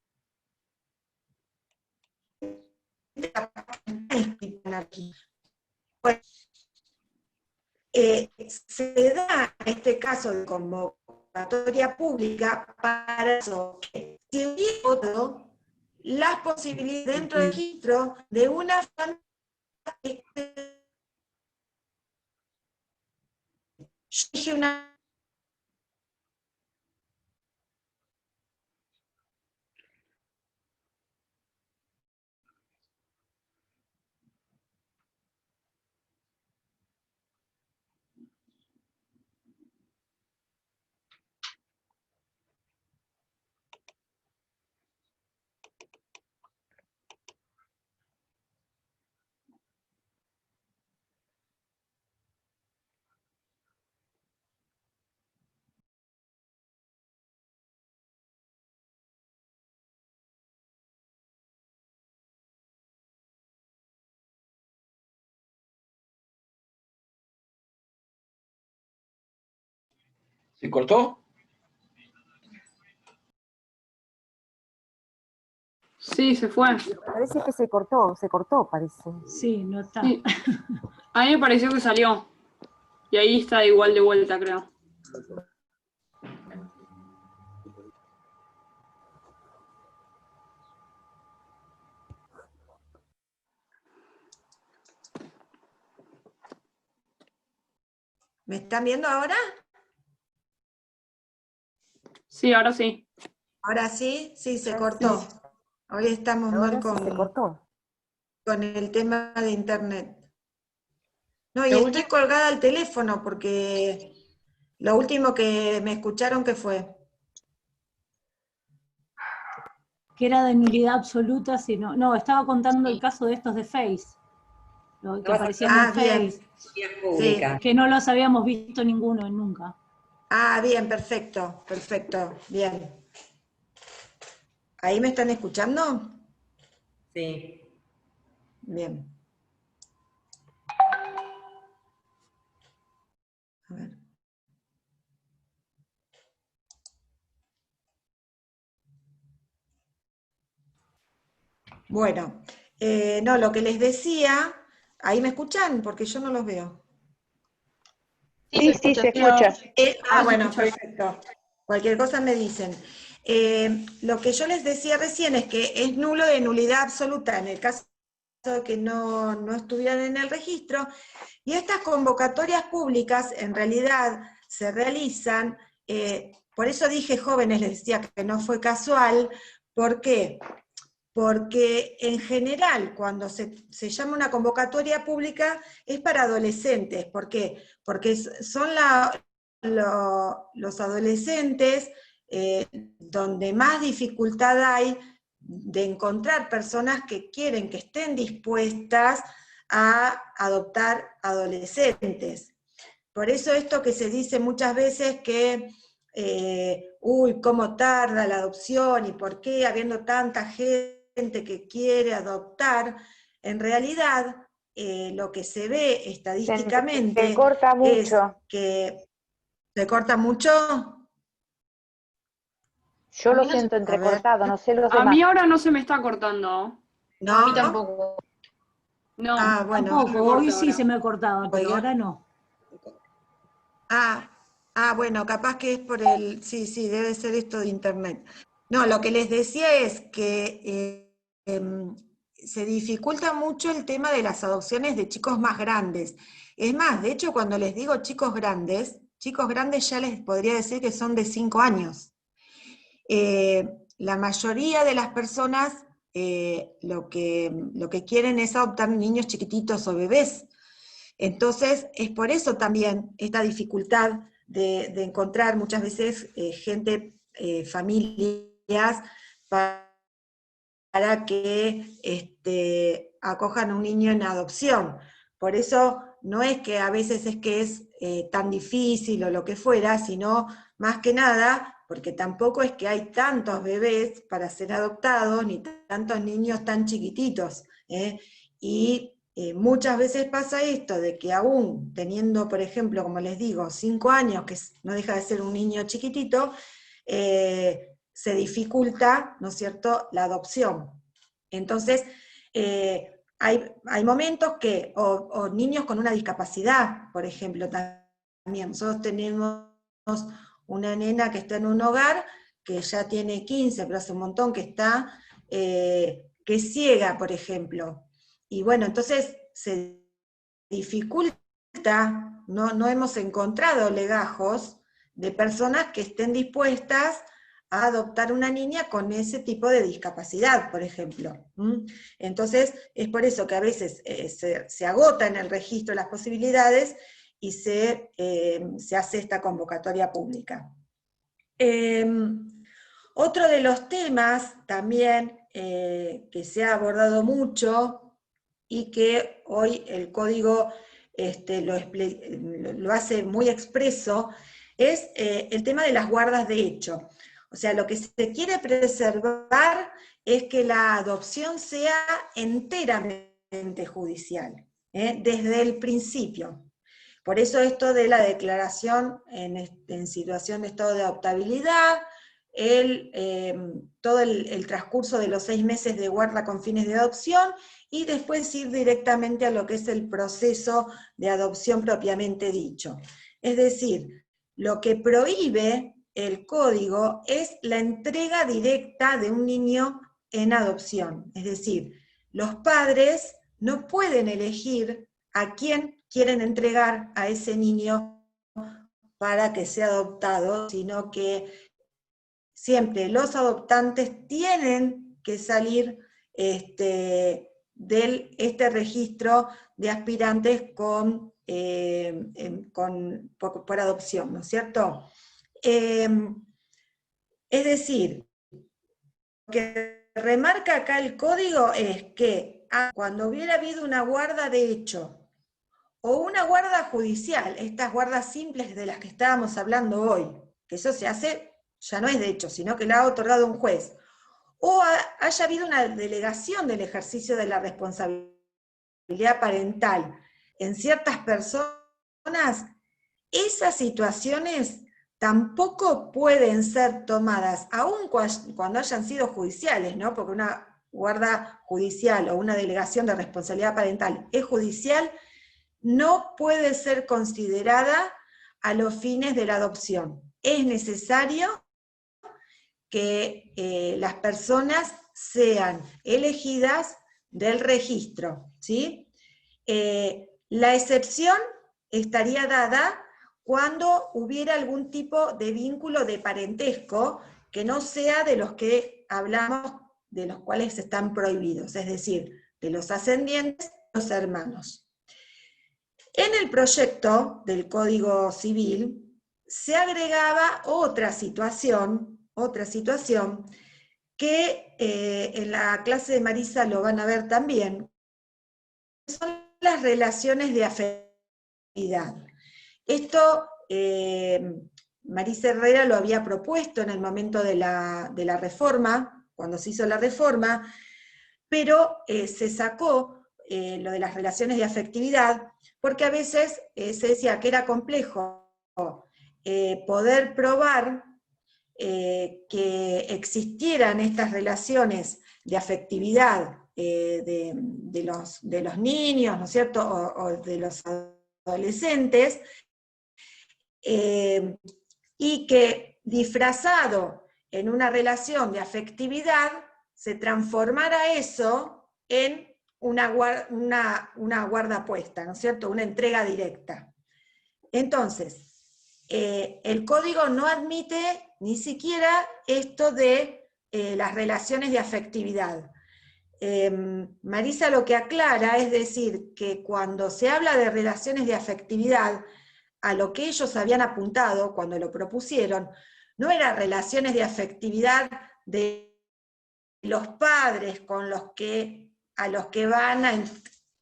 B: aquí. Bueno, se da este caso de convocatoria pública para eso, que si hubiera otro, las posibilidades dentro del registro de una familia. Yo dije una.
J: ¿Se cortó?
D: Sí, se fue.
I: Parece que se cortó, parece.
K: Sí, no está.
D: Sí. A mí me pareció que salió. Y ahí está igual de vuelta, creo.
B: ¿Me están viendo ahora?
D: Sí, ahora sí.
B: Ahora sí, sí, se cortó. Hoy estamos mal con el tema de internet. No, y estoy colgada al teléfono porque lo último que me escucharon, ¿qué fue?
K: Que era de nulidad absoluta, sino, no, estaba contando el caso de estos de Face, lo que aparecían en Face,
B: Sí.
K: que no los habíamos visto ninguno nunca.
B: Ah, bien, perfecto, perfecto, bien. ¿Ahí me están escuchando?
L: Sí.
B: Bien. A ver. Bueno, no, lo que les decía, ¿ahí me escuchan? Porque yo no los veo.
I: Sí, sí, se escucha.
B: Bueno, perfecto. Cualquier cosa me dicen. Lo que yo les decía recién es que es nulo de nulidad absoluta en el caso de que no estuvieran en el registro, y estas convocatorias públicas en realidad se realizan, por eso dije jóvenes, les decía que no fue casual. ¿Por qué? Porque en general cuando se llama una convocatoria pública es para adolescentes. ¿Por qué? Porque son los adolescentes donde más dificultad hay de encontrar personas que quieren, que estén dispuestas a adoptar adolescentes. Por eso esto que se dice muchas veces que uy, cómo tarda la adopción y por qué habiendo tanta gente que quiere adoptar, en realidad lo que se ve estadísticamente
I: Se corta mucho.
B: es que se corta mucho.
I: Yo lo siento entrecortado, no sé los
D: A
I: demás.
D: mí ahora no se me está cortando.
B: No,
F: a mí tampoco.
D: No.
B: Ah, bueno.
K: Tampoco, hoy sí se me cortaba, pero ahora no.
B: Bueno, capaz que es por el... Sí, debe ser esto de internet. No, lo que les decía es que se dificulta mucho el tema de las adopciones de chicos más grandes. Es más, de hecho, cuando les digo chicos grandes ya les podría decir que son de 5 años. La mayoría de las personas lo que quieren es adoptar niños chiquititos o bebés. Entonces, es por eso también esta dificultad de encontrar muchas veces gente, familias, para que acojan a un niño en adopción. Por eso no es que a veces es que es tan difícil o lo que fuera, sino más que nada porque tampoco es que hay tantos bebés para ser adoptados, ni tantos niños tan chiquititos, y muchas veces pasa esto, de que aún teniendo, por ejemplo, como les digo, 5 años, que no deja de ser un niño chiquitito, se dificulta, ¿no es cierto?, la adopción. Entonces, hay momentos que, o niños con una discapacidad, por ejemplo, también. Nosotros tenemos una nena que está en un hogar, que ya tiene 15, pero hace un montón que está, que es ciega, por ejemplo. Y bueno, entonces se dificulta, no hemos encontrado legajos de personas que estén dispuestas a adoptar una niña con ese tipo de discapacidad, por ejemplo. Entonces, es por eso que a veces se agota en el registro las posibilidades y se hace esta convocatoria pública. Otro de los temas también que se ha abordado mucho y que hoy el código lo hace muy expreso, es el tema de las guardas de hecho. O sea, lo que se quiere preservar es que la adopción sea enteramente judicial, desde el principio. Por eso esto de la declaración en situación de estado de adoptabilidad, todo el transcurso de los 6 meses de guarda con fines de adopción, y después ir directamente a lo que es el proceso de adopción propiamente dicho. Es decir, lo que prohíbe el código es la entrega directa de un niño en adopción. Es decir, los padres no pueden elegir a quién quieren entregar a ese niño para que sea adoptado, sino que siempre los adoptantes tienen que salir este registro de aspirantes por adopción, ¿no es cierto? Es decir, lo que remarca acá el código es que cuando hubiera habido una guarda de hecho, o una guarda judicial, estas guardas simples de las que estábamos hablando hoy, que eso se hace, ya no es de hecho, sino que lo ha otorgado un juez, o haya habido una delegación del ejercicio de la responsabilidad parental en ciertas personas, esas situaciones tampoco pueden ser tomadas, aun cuando hayan sido judiciales, ¿no? Porque una guarda judicial o una delegación de responsabilidad parental es judicial, no puede ser considerada a los fines de la adopción. Es necesario que las personas sean elegidas del registro, ¿sí? La excepción estaría dada cuando hubiera algún tipo de vínculo de parentesco que no sea de los que hablamos, de los cuales están prohibidos, es decir, de los ascendientes, los hermanos. En el proyecto del Código Civil se agregaba otra situación que en la clase de Marisa lo van a ver también, son las relaciones de afectividad. Esto Marisa Herrera lo había propuesto en el momento de la reforma, cuando se hizo la reforma, pero se sacó lo de las relaciones de afectividad, porque a veces se decía que era complejo poder probar que existieran estas relaciones de afectividad de los niños, ¿no es cierto?, o de los adolescentes, y que disfrazado en una relación de afectividad se transformara eso en una guarda puesta, ¿no es cierto?, una entrega directa. Entonces, el código no admite ni siquiera esto de las relaciones de afectividad. Marisa lo que aclara es decir que cuando se habla de relaciones de afectividad, a lo que ellos habían apuntado cuando lo propusieron, no eran relaciones de afectividad de los padres con a los que van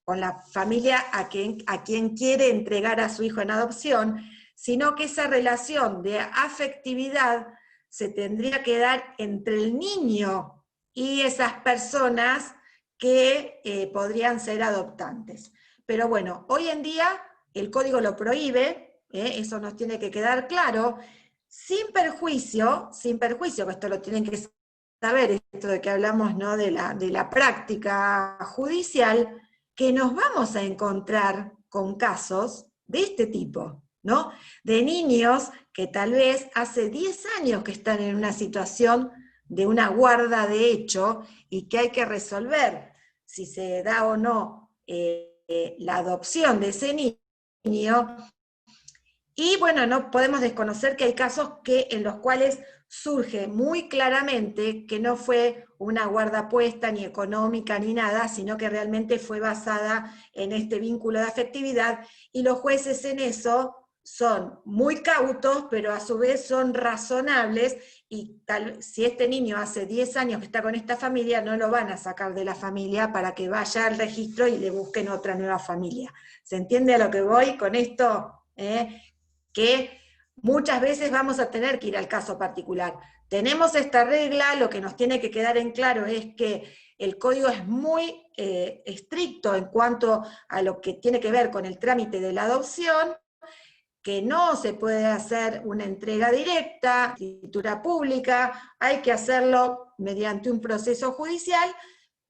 B: con la familia a quien quiere entregar a su hijo en adopción, sino que esa relación de afectividad se tendría que dar entre el niño y esas personas que podrían ser adoptantes. Pero bueno, hoy en día el código lo prohíbe, eso nos tiene que quedar claro, sin perjuicio, que esto lo tienen que saber, esto de que hablamos, ¿no?, de la práctica judicial, que nos vamos a encontrar con casos de este tipo, ¿no? De niños que tal vez hace 10 años que están en una situación de una guarda de hecho y que hay que resolver si se da o no la adopción de ese niño. Y bueno, no podemos desconocer que hay casos en los cuales surge muy claramente que no fue una guarda puesta, ni económica, ni nada, sino que realmente fue basada en este vínculo de afectividad, y los jueces en eso son muy cautos, pero a su vez son razonables, y si este niño hace 10 años que está con esta familia, no lo van a sacar de la familia para que vaya al registro y le busquen otra nueva familia. ¿Se entiende a lo que voy con esto? Que muchas veces vamos a tener que ir al caso particular. Tenemos esta regla, lo que nos tiene que quedar en claro es que el código es muy estricto en cuanto a lo que tiene que ver con el trámite de la adopción, que no se puede hacer una entrega directa, escritura pública, hay que hacerlo mediante un proceso judicial,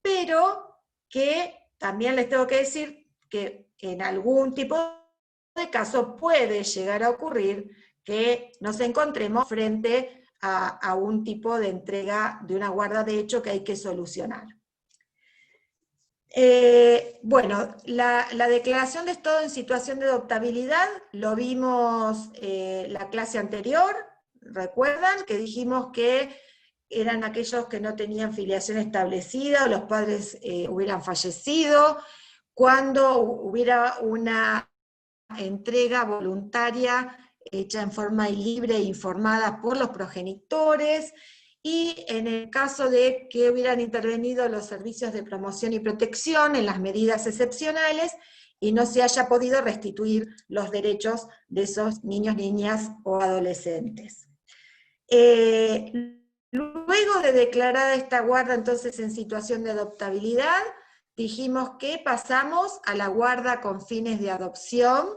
B: pero que también les tengo que decir que en algún tipo de caso puede llegar a ocurrir que nos encontremos frente a un tipo de entrega de una guarda de hecho que hay que solucionar. Bueno, la declaración de estado en situación de adoptabilidad lo vimos la clase anterior, ¿recuerdan? Que dijimos que eran aquellos que no tenían filiación establecida o los padres hubieran fallecido, cuando hubiera una entrega voluntaria hecha en forma libre e informada por los progenitores, y en el caso de que hubieran intervenido los servicios de promoción y protección en las medidas excepcionales y no se haya podido restituir los derechos de esos niños, niñas o adolescentes. Luego de declarada esta guarda entonces en situación de adoptabilidad, dijimos que pasamos a la guarda con fines de adopción.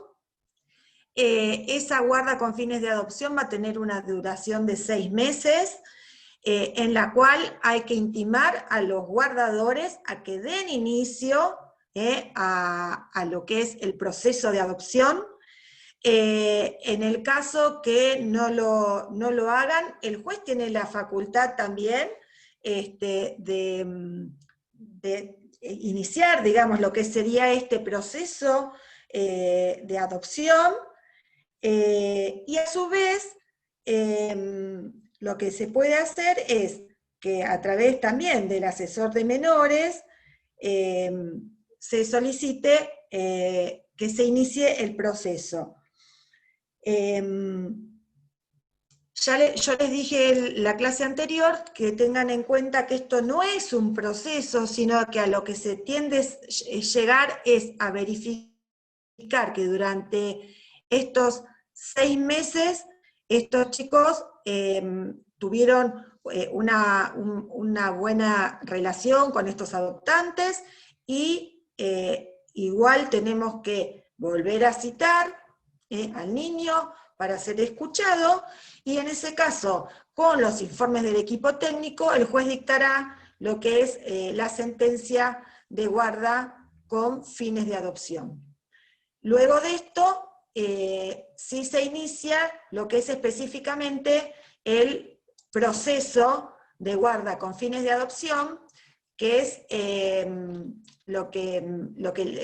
B: Esa guarda con fines de adopción va a tener una duración de 6 meses, en la cual hay que intimar a los guardadores a que den inicio a lo que es el proceso de adopción. En el caso que no lo hagan, el juez tiene la facultad también de iniciar, digamos, lo que sería este proceso de adopción, y a su vez lo que se puede hacer es que a través también del asesor de menores se solicite que se inicie el proceso. Yo les dije en la clase anterior que tengan en cuenta que esto no es un proceso, sino que a lo que se tiende a llegar es a verificar que durante estos 6 meses estos chicos tuvieron una buena relación con estos adoptantes, y igual tenemos que volver a citar al niño para ser escuchado, y en ese caso, con los informes del equipo técnico, el juez dictará lo que es la sentencia de guarda con fines de adopción. Luego de esto, sí se inicia lo que es específicamente el proceso de guarda con fines de adopción, que es el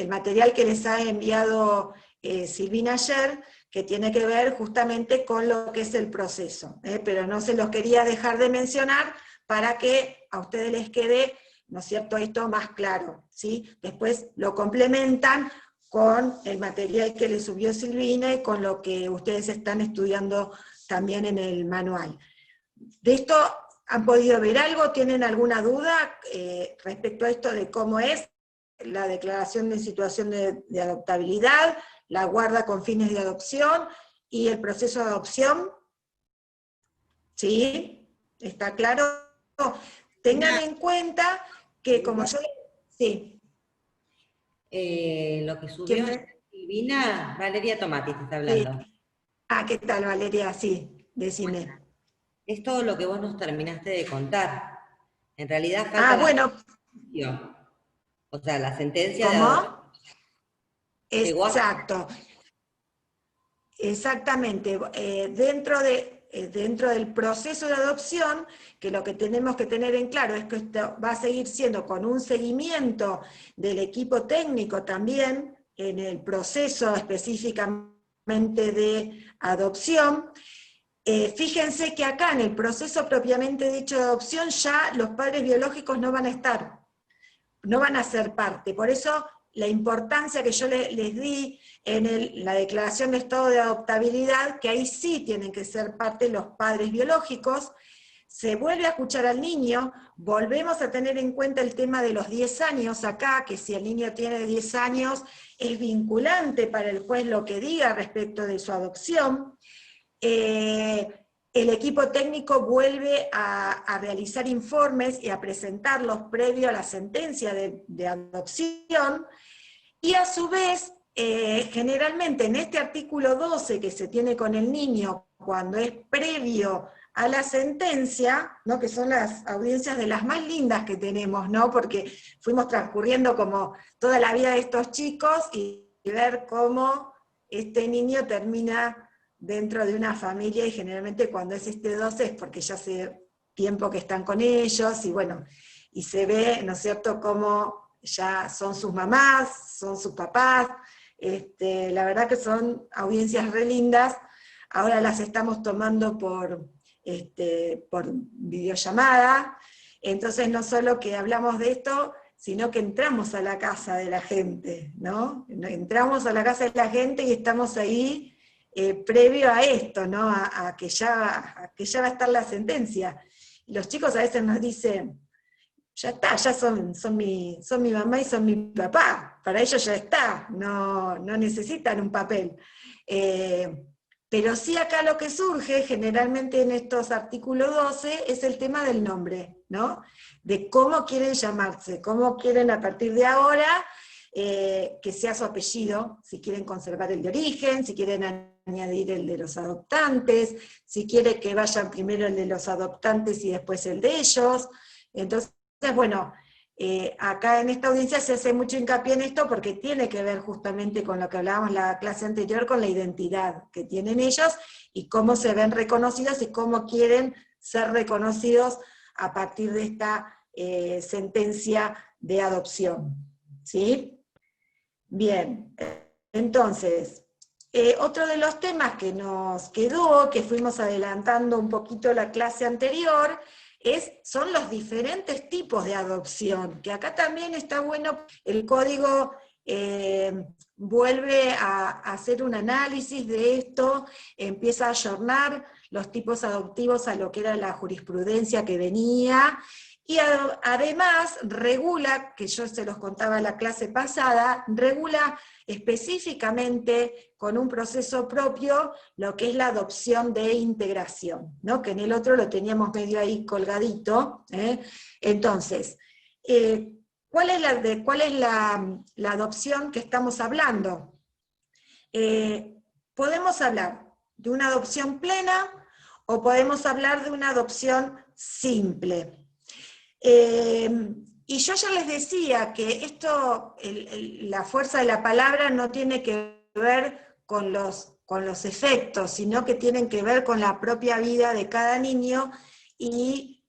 B: material que les ha enviado Silvina ayer, que tiene que ver justamente con lo que es el proceso, pero no se los quería dejar de mencionar para que a ustedes les quede, ¿no es cierto?, esto más claro, ¿sí? Después lo complementan con el material que les subió Silvina y con lo que ustedes están estudiando también en el manual. ¿De esto han podido ver algo? ¿Tienen alguna duda respecto a esto de cómo es la declaración de situación de adoptabilidad, la guarda con fines de adopción y el proceso de adopción? ¿Sí? ¿Está claro? Tengan en cuenta que como yo... Sí.
L: Lo que subió Silvina, Valeria Tomati te está hablando.
B: Sí. Ah, ¿qué tal, Valeria? Sí, decime.
L: Bueno, es todo lo que vos nos terminaste de contar. En realidad falta
B: bueno.
L: O sea, la sentencia
B: ¿Cómo?
L: de
B: Exacto. Exactamente. Dentro del proceso de adopción, que lo que tenemos que tener en claro es que esto va a seguir siendo con un seguimiento del equipo técnico también, en el proceso específicamente de adopción. Fíjense que acá en el proceso propiamente dicho de adopción ya los padres biológicos no van a estar, no van a ser parte. Por eso la importancia que yo les di en la declaración de estado de adoptabilidad, que ahí sí tienen que ser parte los padres biológicos. Se vuelve a escuchar al niño, volvemos a tener en cuenta el tema de los 10 años acá, que si el niño tiene 10 años es vinculante para el juez lo que diga respecto de su adopción. El equipo técnico vuelve a realizar informes y a presentarlos previo a la sentencia de adopción, y a su vez, generalmente en este artículo 12 que se tiene con el niño cuando es previo a la sentencia, ¿no? Que son las audiencias de las más lindas que tenemos, ¿no? Porque fuimos transcurriendo como toda la vida de estos chicos y ver cómo este niño termina dentro de una familia, y generalmente cuando es este 12 es porque ya hace tiempo que están con ellos, y bueno, y se ve, ¿no es cierto?, cómo ya son sus mamás, son sus papás. La verdad que son audiencias re lindas. Ahora las estamos tomando por videollamada, entonces no solo que hablamos de esto, sino que entramos a la casa de la gente, ¿no? Entramos a la casa de la gente y estamos ahí previo a esto, ¿no? A que ya va a estar la sentencia. Y los chicos a veces nos dicen, ya está, ya son mi mamá y son mi papá, para ellos ya está, no necesitan un papel. Pero sí acá lo que surge, generalmente en estos artículos 12, es el tema del nombre, ¿no? De cómo quieren llamarse, cómo quieren a partir de ahora que sea su apellido, si quieren conservar el de origen, si quieren añadir el de los adoptantes, si quieren que vayan primero el de los adoptantes y después el de ellos. Entonces, bueno, acá en esta audiencia se hace mucho hincapié en esto porque tiene que ver justamente con lo que hablábamos en la clase anterior, con la identidad que tienen ellos y cómo se ven reconocidos y cómo quieren ser reconocidos a partir de esta sentencia de adopción. ¿Sí? Bien, entonces, otro de los temas que nos quedó, que fuimos adelantando un poquito la clase anterior, son los diferentes tipos de adopción, que acá también está bueno, el código vuelve a hacer un análisis de esto, empieza a ayornar los tipos adoptivos a lo que era la jurisprudencia que venía, y además regula, que yo se los contaba en la clase pasada, regula específicamente con un proceso propio lo que es la adopción de integración, ¿no? Que en el otro lo teníamos medio ahí colgadito. Entonces, ¿cuál es la adopción que estamos hablando? Podemos hablar de una adopción plena o podemos hablar de una adopción simple. Y yo ya les decía que esto, la fuerza de la palabra no tiene que ver con los efectos, sino que tienen que ver con la propia vida de cada niño y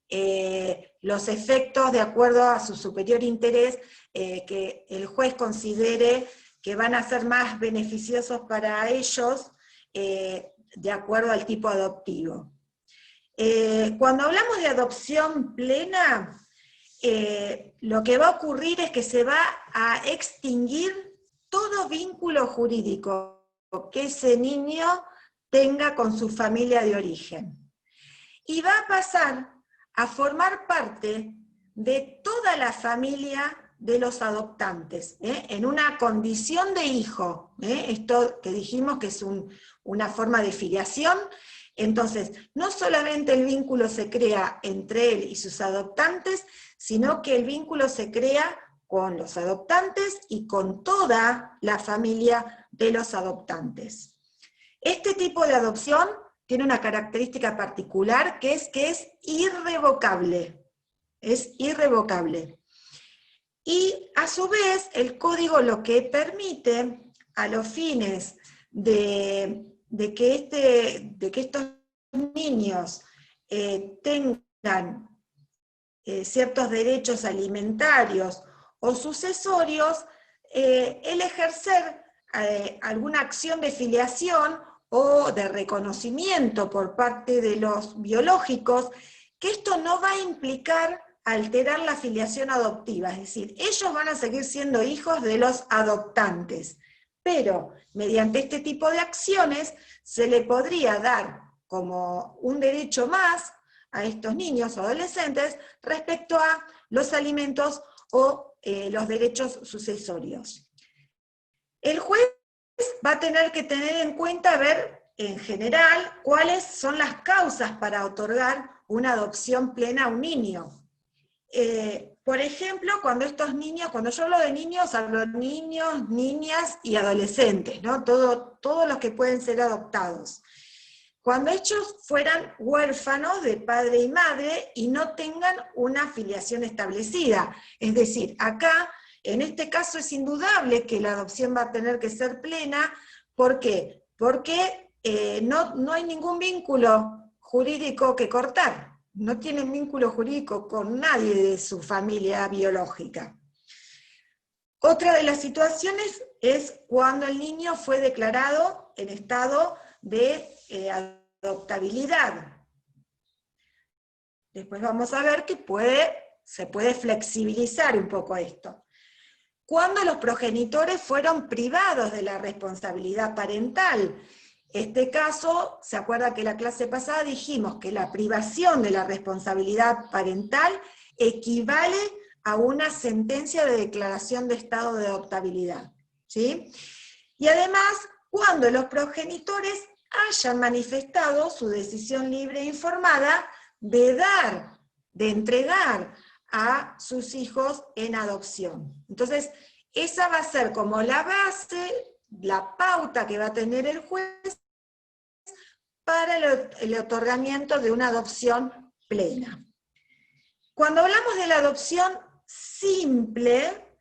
B: los efectos de acuerdo a su superior interés que el juez considere que van a ser más beneficiosos para ellos de acuerdo al tipo adoptivo. Cuando hablamos de adopción plena, lo que va a ocurrir es que se va a extinguir todo vínculo jurídico que ese niño tenga con su familia de origen. Y va a pasar a formar parte de toda la familia de los adoptantes, en una condición de hijo. Esto que dijimos que es una forma de filiación. Entonces, no solamente el vínculo se crea entre él y sus adoptantes, sino que el vínculo se crea con los adoptantes y con toda la familia de los adoptantes. Este tipo de adopción tiene una característica particular que es irrevocable. Es irrevocable. Y a su vez, el código lo que permite, a los fines de que estos niños tengan ciertos derechos alimentarios o sucesorios, el ejercer alguna acción de filiación o de reconocimiento por parte de los biológicos, que esto no va a implicar alterar la filiación adoptiva, es decir, ellos van a seguir siendo hijos de los adoptantes, pero mediante este tipo de acciones se le podría dar como un derecho más a estos niños o adolescentes respecto a los alimentos o los derechos sucesorios. El juez va a tener que tener en cuenta, ver en general, cuáles son las causas para otorgar una adopción plena a un niño. Por ejemplo, cuando yo hablo de niños, hablo de niños, niñas y adolescentes, ¿no? Todos los que pueden ser adoptados. Cuando ellos fueran huérfanos de padre y madre y no tengan una filiación establecida. Es decir, acá, en este caso es indudable que la adopción va a tener que ser plena. ¿Por qué? Porque no hay ningún vínculo jurídico que cortar. No tienen vínculo jurídico con nadie de su familia biológica. Otra de las situaciones es cuando el niño fue declarado en estado de adoptabilidad. Después vamos a ver que se puede flexibilizar un poco esto. Cuando los progenitores fueron privados de la responsabilidad parental. Este caso, ¿se acuerda que la clase pasada dijimos que la privación de la responsabilidad parental equivale a una sentencia de declaración de estado de adoptabilidad? ¿Sí? Y además, cuando los progenitores hayan manifestado su decisión libre e informada de entregar a sus hijos en adopción. Entonces, esa va a ser como la base, la pauta que va a tener el juez para el otorgamiento de una adopción plena. Cuando hablamos de la adopción simple,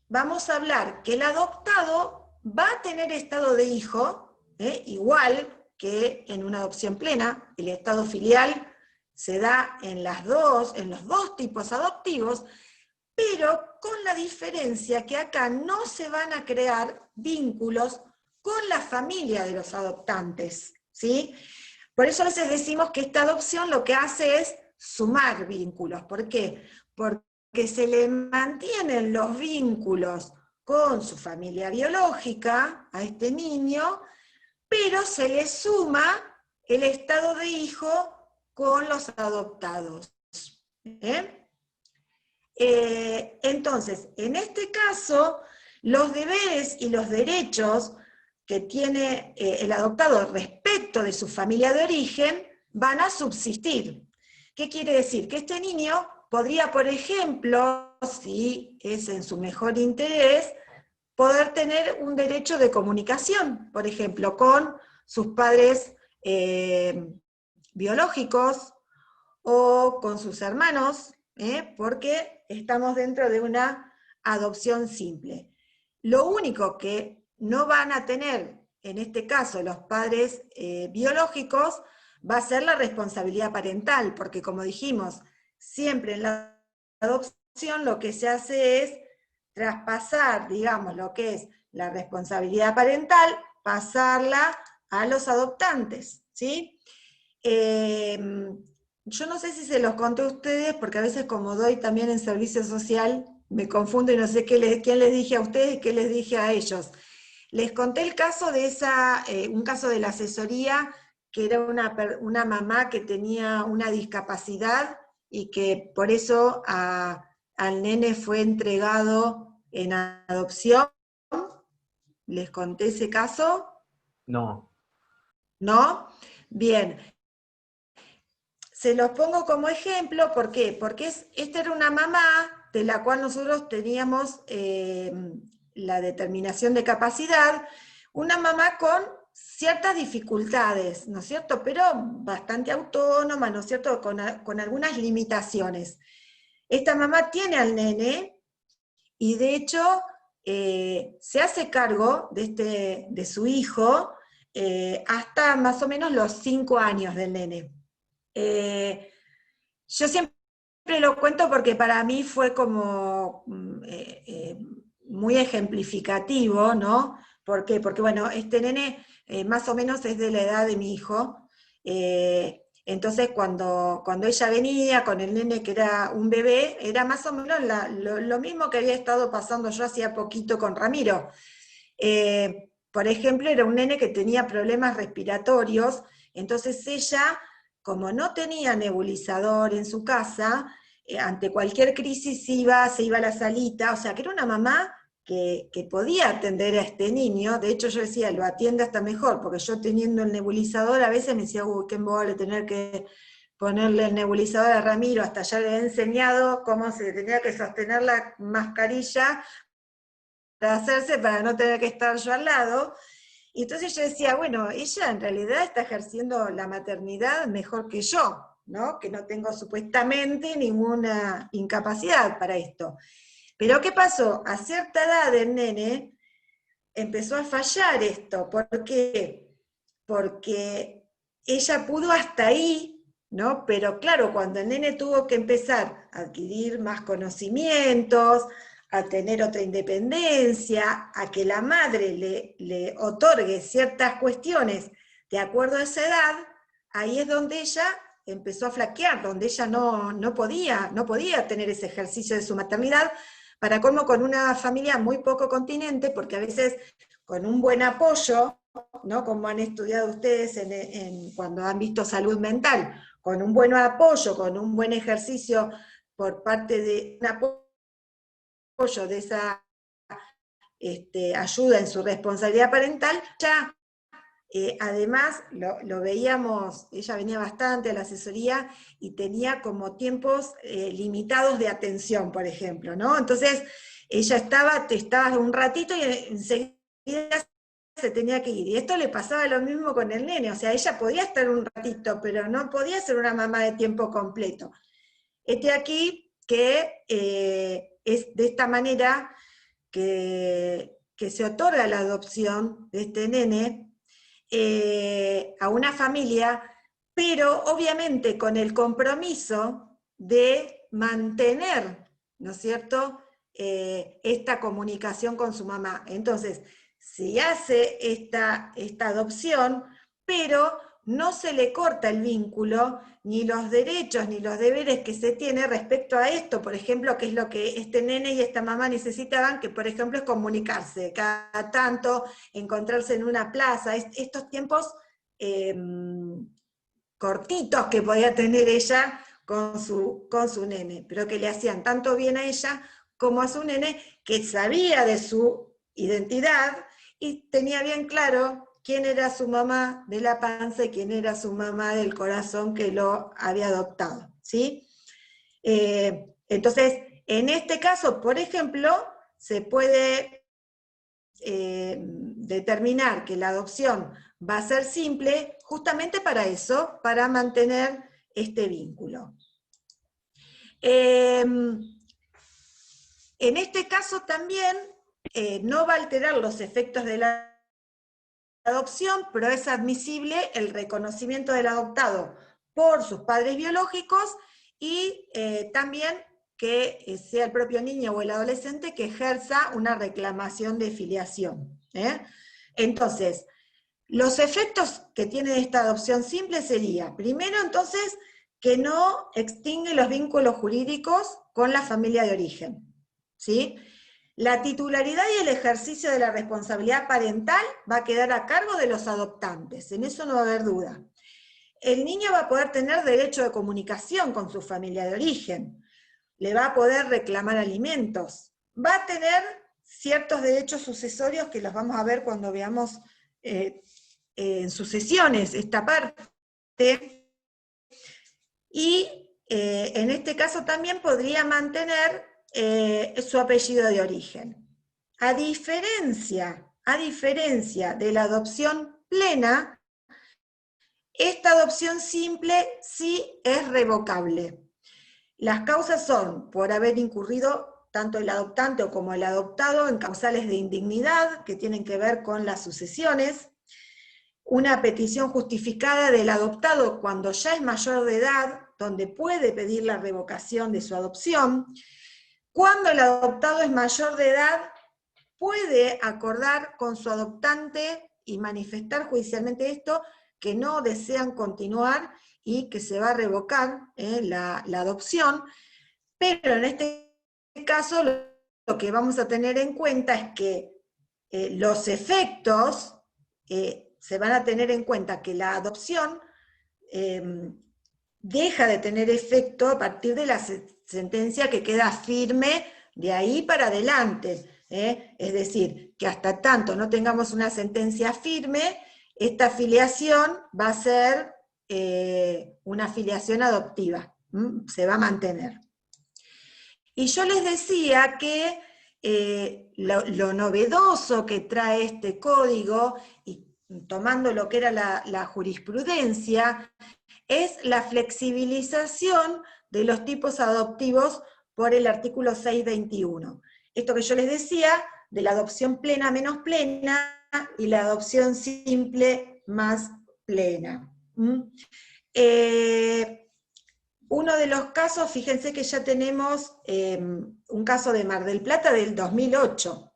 B: vamos a hablar que el adoptado va a tener estado de hijo, igual que en una adopción plena. El estado filial se da en los dos tipos adoptivos, pero con la diferencia que acá no se van a crear vínculos con la familia de los adoptantes, ¿sí? Por eso a veces decimos que esta adopción lo que hace es sumar vínculos. ¿Por qué? Porque se le mantienen los vínculos con su familia biológica a este niño, pero se le suma el estado de hijo con los adoptados. Entonces, en este caso, los deberes y los derechos que tiene el adoptado respecto de su familia de origen van a subsistir. ¿Qué quiere decir? Que este niño podría, por ejemplo, si es en su mejor interés, poder tener un derecho de comunicación, por ejemplo, con sus padres biológicos o con sus hermanos, porque estamos dentro de una adopción simple. Lo único que no van a tener, en este caso, los padres biológicos, va a ser la responsabilidad parental, porque como dijimos, siempre en la adopción lo que se hace es traspasar, digamos, lo que es la responsabilidad parental, pasarla a los adoptantes, ¿sí? Yo no sé si se los conté a ustedes, porque a veces como doy también en servicio social, me confundo y no sé quién les dije a ustedes y qué les dije a ellos. Les conté el caso de un caso de la asesoría, que era una mamá que tenía una discapacidad y que por eso al nene fue entregado en adopción. ¿Les conté ese caso?
G: No.
B: ¿No? Bien. Se los pongo como ejemplo, ¿por qué? Porque esta era una mamá de la cual nosotros teníamos la determinación de capacidad, una mamá con ciertas dificultades, ¿no es cierto? Pero bastante autónoma, ¿no es cierto? Con algunas limitaciones. Esta mamá tiene al nene y de hecho se hace cargo de su hijo hasta más o menos los 5 años del nene. Yo siempre lo cuento porque para mí fue como muy ejemplificativo, ¿no? ¿Por qué? Porque bueno, este nene más o menos es de la edad de mi hijo, entonces cuando ella venía con el nene que era un bebé, era más o menos lo mismo que había estado pasando yo hacía poquito con Ramiro. Por ejemplo, era un nene que tenía problemas respiratorios, entonces ella, como no tenía nebulizador en su casa, ante cualquier crisis se iba a la salita, o sea, que era una mamá que podía atender a este niño. De hecho yo decía, lo atiende hasta mejor, porque yo teniendo el nebulizador a veces me decía, qué embole tener que ponerle el nebulizador a Ramiro, hasta ya le he enseñado cómo se tenía que sostener la mascarilla para hacerse, para no tener que estar yo al lado. Y entonces yo decía, bueno, ella en realidad está ejerciendo la maternidad mejor que yo, ¿no? Que no tengo supuestamente ninguna incapacidad para esto. Pero ¿qué pasó? A cierta edad el nene empezó a fallar esto. ¿Por qué? Porque ella pudo hasta ahí, ¿no? Pero claro, cuando el nene tuvo que empezar a adquirir más conocimientos, a tener otra independencia, a que la madre le otorgue ciertas cuestiones de acuerdo a esa edad, ahí es donde ella empezó a flaquear, donde ella no podía tener ese ejercicio de su maternidad, para colmo con una familia muy poco continente, porque a veces con un buen apoyo, ¿no? Como han estudiado ustedes cuando han visto salud mental, con un buen apoyo, con un buen ejercicio por parte de un apoyo de esa ayuda en su responsabilidad parental, ya además lo veíamos, ella venía bastante a la asesoría y tenía como tiempos limitados de atención, por ejemplo, ¿no? Entonces ella estaba un ratito y enseguida se tenía que ir. Y esto le pasaba lo mismo con el nene, o sea, ella podía estar un ratito, pero no podía ser una mamá de tiempo completo. Aquí que es de esta manera que se otorga la adopción de este nene a una familia, pero obviamente con el compromiso de mantener, ¿no es cierto?, esta comunicación con su mamá. Entonces, se hace esta adopción, pero no se le corta el vínculo, ni los derechos, ni los deberes que se tiene respecto a esto, por ejemplo, que es lo que este nene y esta mamá necesitaban, que por ejemplo es comunicarse, cada tanto, encontrarse en una plaza, estos tiempos cortitos que podía tener ella con su nene, pero que le hacían tanto bien a ella como a su nene, que sabía de su identidad y tenía bien claro quién era su mamá de la panza y quién era su mamá del corazón que lo había adoptado, ¿sí? Entonces, en este caso, por ejemplo, se puede determinar que la adopción va a ser simple justamente para eso, para mantener este vínculo. En este caso también no va a alterar los efectos de la adopción, pero es admisible el reconocimiento del adoptado por sus padres biológicos y también que sea el propio niño o el adolescente que ejerza una reclamación de filiación. Entonces, los efectos que tiene esta adopción simple sería, primero entonces, que no extingue los vínculos jurídicos con la familia de origen, ¿sí? La titularidad y el ejercicio de la responsabilidad parental va a quedar a cargo de los adoptantes, en eso no va a haber duda. El niño va a poder tener derecho de comunicación con su familia de origen, le va a poder reclamar alimentos, va a tener ciertos derechos sucesorios que los vamos a ver cuando veamos en sucesiones esta parte, y en este caso también podría mantener su apellido de origen. A diferencia de la adopción plena, esta adopción simple sí es revocable. Las causas son por haber incurrido tanto el adoptante como el adoptado en causales de indignidad que tienen que ver con las sucesiones, una petición justificada del adoptado cuando ya es mayor de edad, donde puede pedir la revocación de su adopción, cuando el adoptado es mayor de edad, puede acordar con su adoptante y manifestar judicialmente esto, que no desean continuar y que se va a revocar la adopción, pero en este caso lo que vamos a tener en cuenta es que los efectos se van a tener en cuenta que la adopción deja de tener efecto a partir de la sentencia que queda firme de ahí para adelante. Es decir, que hasta tanto no tengamos una sentencia firme, esta filiación va a ser una filiación adoptiva, se va a mantener. Y yo les decía que lo novedoso que trae este código, y tomando lo que era la jurisprudencia, es la flexibilización de los tipos adoptivos por el artículo 621. Esto que yo les decía, de la adopción plena menos plena, y la adopción simple más plena. Uno de los casos, fíjense que ya tenemos un caso de Mar del Plata del 2008,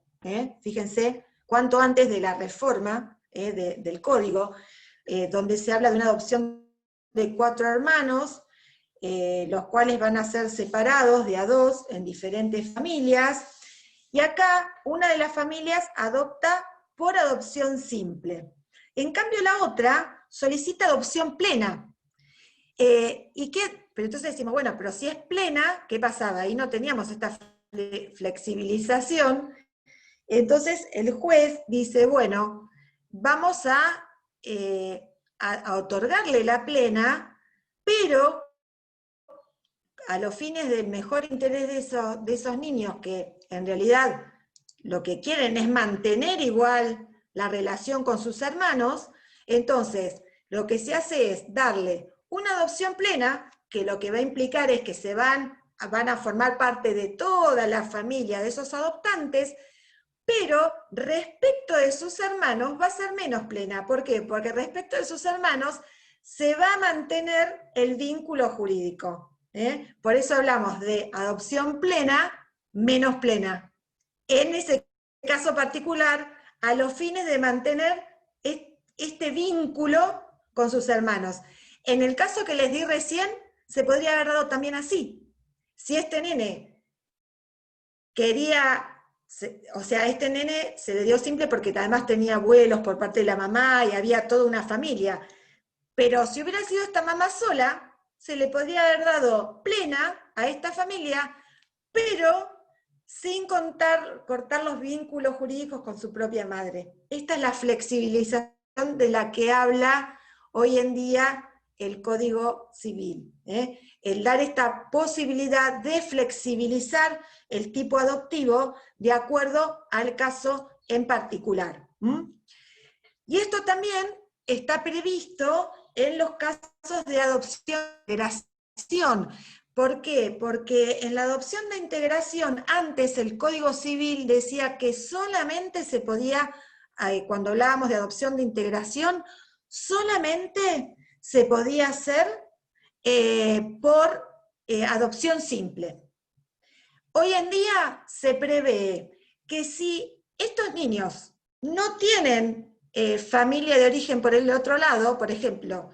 B: fíjense cuánto antes de la reforma del código, donde se habla de una adopción de 4 hermanos, los cuales van a ser separados de a 2 en diferentes familias, y acá una de las familias adopta por adopción simple. En cambio la otra solicita adopción plena. Pero entonces decimos, bueno, pero si es plena, ¿qué pasaba? Ahí no teníamos esta flexibilización. Entonces el juez dice, bueno, vamos a otorgarle la plena, pero a los fines del mejor interés de esos niños, que en realidad lo que quieren es mantener igual la relación con sus hermanos, entonces lo que se hace es darle una adopción plena, que lo que va a implicar es que van a formar parte de toda la familia de esos adoptantes, pero respecto de sus hermanos va a ser menos plena. ¿Por qué? Porque respecto de sus hermanos se va a mantener el vínculo jurídico. Por eso hablamos de adopción plena, menos plena. En ese caso particular, a los fines de mantener este vínculo con sus hermanos. En el caso que les di recién, se podría haber dado también así. Si este nene quería, o sea, este nene se le dio simple porque además tenía abuelos por parte de la mamá y había toda una familia. Pero si hubiera sido esta mamá sola, se le podría haber dado plena a esta familia, pero sin cortar los vínculos jurídicos con su propia madre. Esta es la flexibilización de la que habla hoy en día el Código Civil. El dar esta posibilidad de flexibilizar el tipo adoptivo de acuerdo al caso en particular. Y esto también está previsto en los casos de adopción de integración. ¿Por qué? Porque en la adopción de integración, antes el Código Civil decía que solamente se podía, cuando hablábamos de adopción de integración, solamente se podía hacer por adopción simple. Hoy en día se prevé que si estos niños no tienen familia de origen por el otro lado, por ejemplo,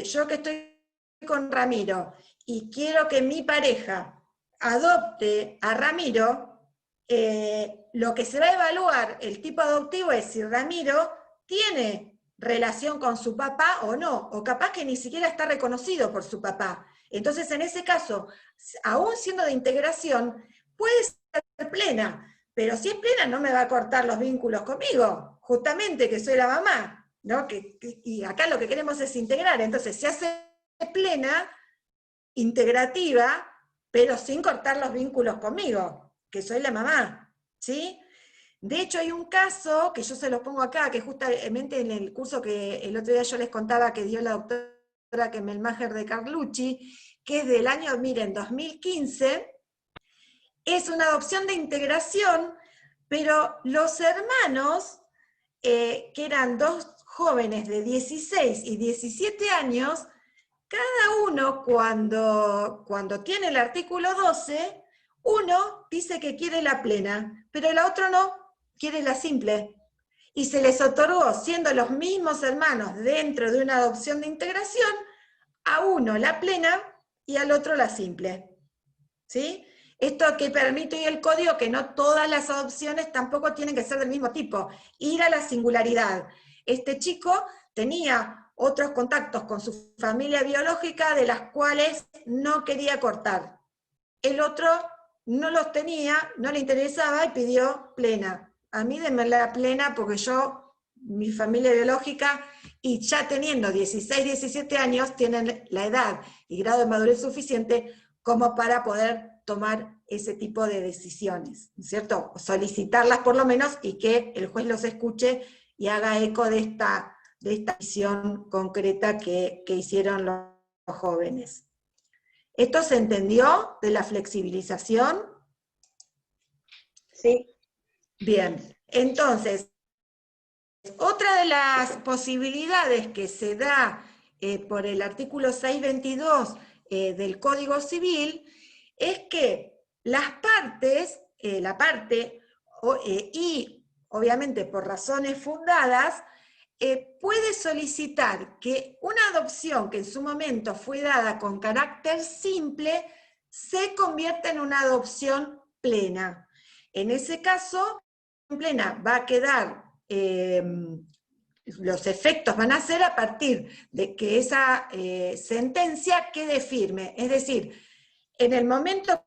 B: yo que estoy con Ramiro y quiero que mi pareja adopte a Ramiro, lo que se va a evaluar el tipo adoptivo es si Ramiro tiene relación con su papá o no, o capaz que ni siquiera está reconocido por su papá. Entonces, en ese caso, aún siendo de integración, puede ser plena, pero si es plena no me va a cortar los vínculos conmigo, justamente que soy la mamá, ¿no? Y acá lo que queremos es integrar, entonces se hace plena, integrativa, pero sin cortar los vínculos conmigo, que soy la mamá, ¿sí? De hecho, hay un caso, que yo se los pongo acá, que justamente en el curso que el otro día yo les contaba que dio la doctora Kemmelmacher de Carlucci, que es del año, miren, 2015, es una adopción de integración, pero los hermanos, que eran dos jóvenes de 16 y 17 años, cada uno cuando tiene el artículo 12, uno dice que quiere la plena, pero el otro no, quiere la simple. Y se les otorgó, siendo los mismos hermanos dentro de una adopción de integración, a uno la plena y al otro la simple. ¿Sí? Esto que permite hoy el código, que no todas las adopciones tampoco tienen que ser del mismo tipo, ir a la singularidad. Este chico tenía otros contactos con su familia biológica de las cuales no quería cortar. El otro no los tenía, no le interesaba y pidió plena. A mí denme la plena porque yo, mi familia biológica, y ya teniendo 16, 17 años, tienen la edad y grado de madurez suficiente como para poder tomar ese tipo de decisiones, ¿no es cierto? Solicitarlas por lo menos y que el juez los escuche y haga eco de esta decisión concreta que hicieron los jóvenes. ¿Esto se entendió de la flexibilización?
H: Sí.
B: Bien, entonces, otra de las posibilidades que se da por el artículo 622 del Código Civil es que las partes, y obviamente por razones fundadas, puede solicitar que una adopción que en su momento fue dada con carácter simple se convierta en una adopción plena. En ese caso, plena va a quedar, los efectos van a ser a partir de que esa sentencia quede firme. Es decir, en el momento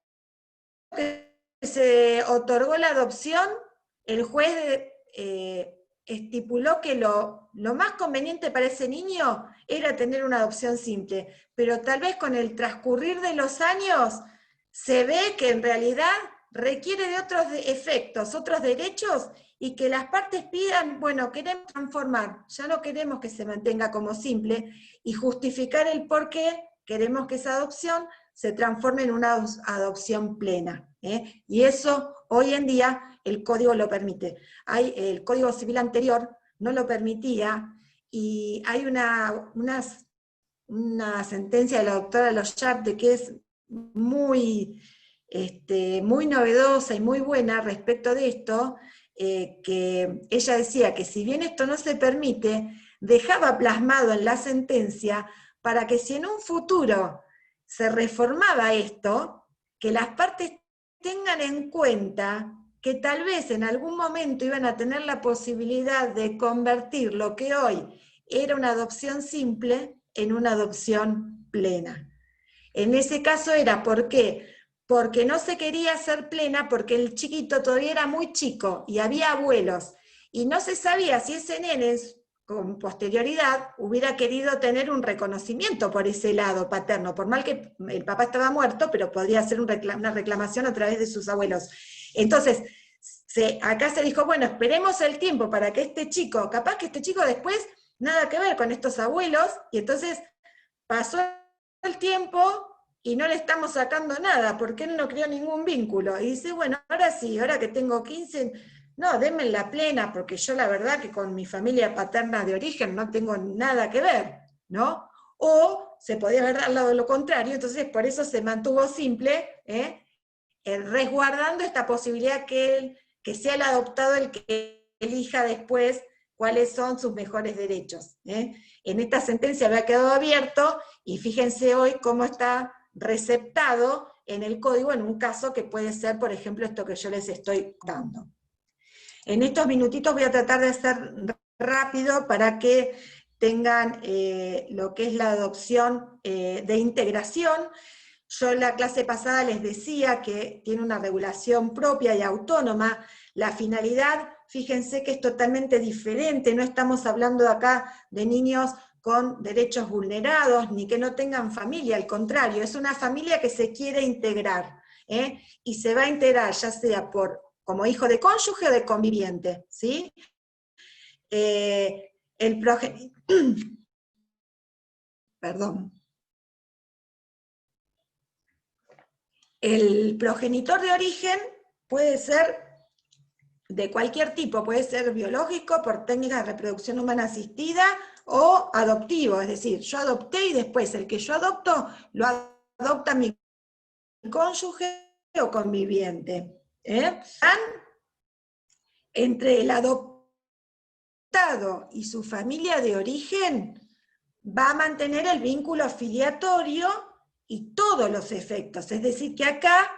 B: que se otorgó la adopción, el juez estipuló que lo más conveniente para ese niño era tener una adopción simple, pero tal vez con el transcurrir de los años se ve que en realidad requiere de otros efectos, otros derechos, y que las partes pidan, bueno, queremos transformar, ya no queremos que se mantenga como simple, y justificar el por qué queremos que esa adopción se transforme en una adopción plena. Y eso hoy en día el código lo permite. El Código Civil anterior no lo permitía, y hay una sentencia de la doctora Loyarte que es muy novedosa y muy buena respecto de esto, que ella decía que si bien esto no se permite, dejaba plasmado en la sentencia para que si en un futuro se reformaba esto, que las partes tengan en cuenta que tal vez en algún momento iban a tener la posibilidad de convertir lo que hoy era una adopción simple en una adopción plena. En ese caso era, ¿por qué? Porque no se quería hacer plena, porque el chiquito todavía era muy chico y había abuelos, y no se sabía si ese nene con posterioridad hubiera querido tener un reconocimiento por ese lado paterno, por mal que el papá estaba muerto, pero podría hacer una reclamación a través de sus abuelos. Entonces, acá se dijo, bueno, esperemos el tiempo para que este chico, capaz que este chico después nada que ver con estos abuelos, y entonces pasó el tiempo y no le estamos sacando nada, porque él no creó ningún vínculo. Y dice, bueno, ahora sí, ahora que tengo 15, no, denme la plena, porque yo la verdad que con mi familia paterna de origen no tengo nada que ver, ¿no? O se podía haber dado lo contrario, entonces por eso se mantuvo simple, resguardando esta posibilidad que sea el adoptado el que elija después cuáles son sus mejores derechos. En esta sentencia había quedado abierto, y fíjense hoy cómo está receptado en el código en un caso que puede ser, por ejemplo, esto que yo les estoy dando. En estos minutitos voy a tratar de hacer rápido para que tengan lo que es la adopción de integración. Yo en la clase pasada les decía que tiene una regulación propia y autónoma. La finalidad, fíjense que es totalmente diferente, no estamos hablando acá de niños con derechos vulnerados, ni que no tengan familia, al contrario, es una familia que se quiere integrar, y se va a integrar ya sea como hijo de cónyuge o de conviviente, ¿sí? El progenitor de origen puede ser de cualquier tipo, puede ser biológico, por técnicas de reproducción humana asistida, o adoptivo, es decir, yo adopté y después el que yo adopto, lo adopta mi cónyuge o conviviente. Entre el adoptado y su familia de origen, va a mantener el vínculo filiatorio y todos los efectos, es decir, que acá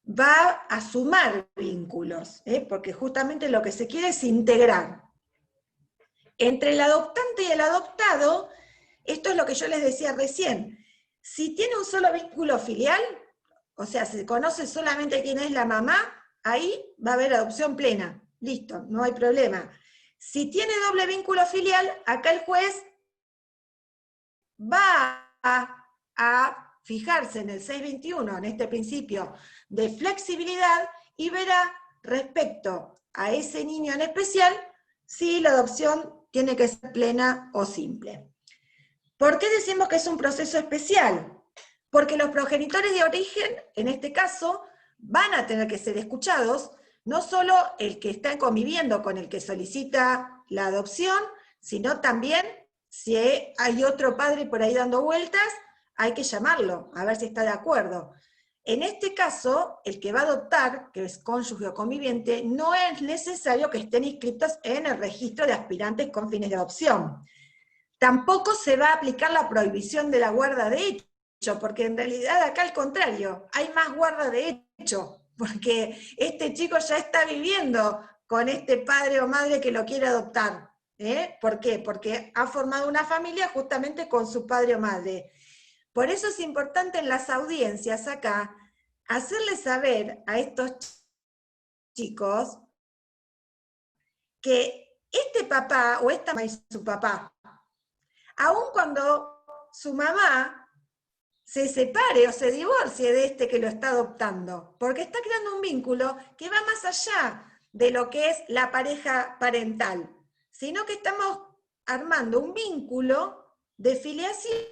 B: va a sumar vínculos, porque justamente lo que se quiere es integrar. Entre el adoptante y el adoptado, esto es lo que yo les decía recién, si tiene un solo vínculo filial, o sea, se conoce solamente quién es la mamá, ahí va a haber adopción plena, listo, no hay problema. Si tiene doble vínculo filial, acá el juez va a fijarse en el 621, en este principio de flexibilidad, y verá respecto a ese niño en especial si la adopción tiene que ser plena o simple. ¿Por qué decimos que es un proceso especial? Porque los progenitores de origen, en este caso, van a tener que ser escuchados, no solo el que está conviviendo con el que solicita la adopción, sino también si hay otro padre por ahí dando vueltas, hay que llamarlo, a ver si está de acuerdo. En este caso, el que va a adoptar, que es cónyuge o conviviente, no es necesario que estén inscritos en el registro de aspirantes con fines de adopción. Tampoco se va a aplicar la prohibición de la guarda de hecho, porque en realidad acá al contrario, hay más guarda de hecho, porque este chico ya está viviendo con este padre o madre que lo quiere adoptar. ¿Por qué? Porque ha formado una familia justamente con su padre o madre. Por eso es importante en las audiencias acá, hacerles saber a estos chicos que este papá o esta mamá es su papá, aun cuando su mamá se separe o se divorcie de este que lo está adoptando, porque está creando un vínculo que va más allá de lo que es la pareja parental, sino que estamos armando un vínculo de filiación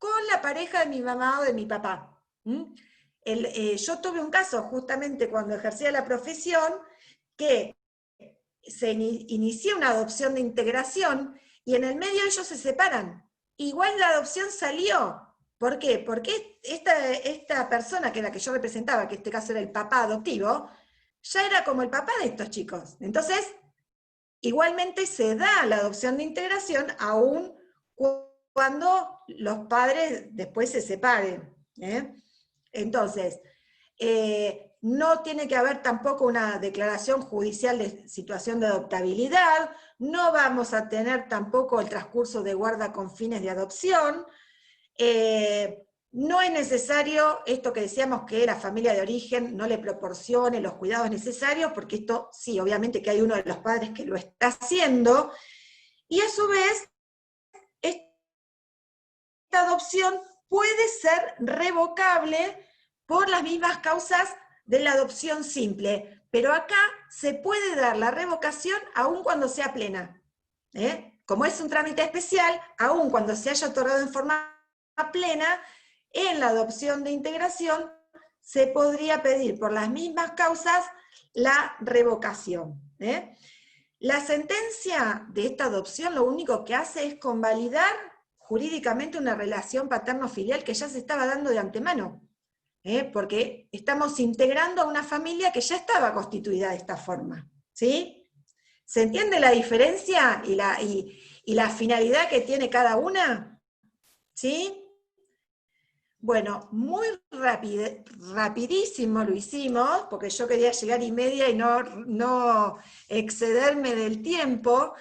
B: con la pareja de mi mamá o de mi papá. Yo tuve un caso justamente cuando ejercía la profesión que se inició una adopción de integración y en el medio ellos se separan. Igual la adopción salió. ¿Por qué? Porque esta persona, que era la que yo representaba, que en este caso era el papá adoptivo, ya era como el papá de estos chicos. Entonces, igualmente se da la adopción de integración aún cuando los padres después se separen. Entonces, no tiene que haber tampoco una declaración judicial de situación de adoptabilidad, no vamos a tener tampoco el transcurso de guarda con fines de adopción, no es necesario esto que decíamos que la familia de origen no le proporcione los cuidados necesarios, porque esto sí, obviamente que hay uno de los padres que lo está haciendo, y a su vez, esta adopción puede ser revocable por las mismas causas de la adopción simple, pero acá se puede dar la revocación aun cuando sea plena. Como es un trámite especial, aun cuando se haya otorgado en forma plena, en la adopción de integración se podría pedir por las mismas causas la revocación. La sentencia de esta adopción lo único que hace es convalidar jurídicamente una relación paterno-filial que ya se estaba dando de antemano. Porque estamos integrando a una familia que ya estaba constituida de esta forma, ¿sí? ¿Se entiende la diferencia y la finalidad que tiene cada una? ¿Sí? Bueno, muy rapidísimo lo hicimos, porque yo quería llegar 1:30 y no excederme del tiempo.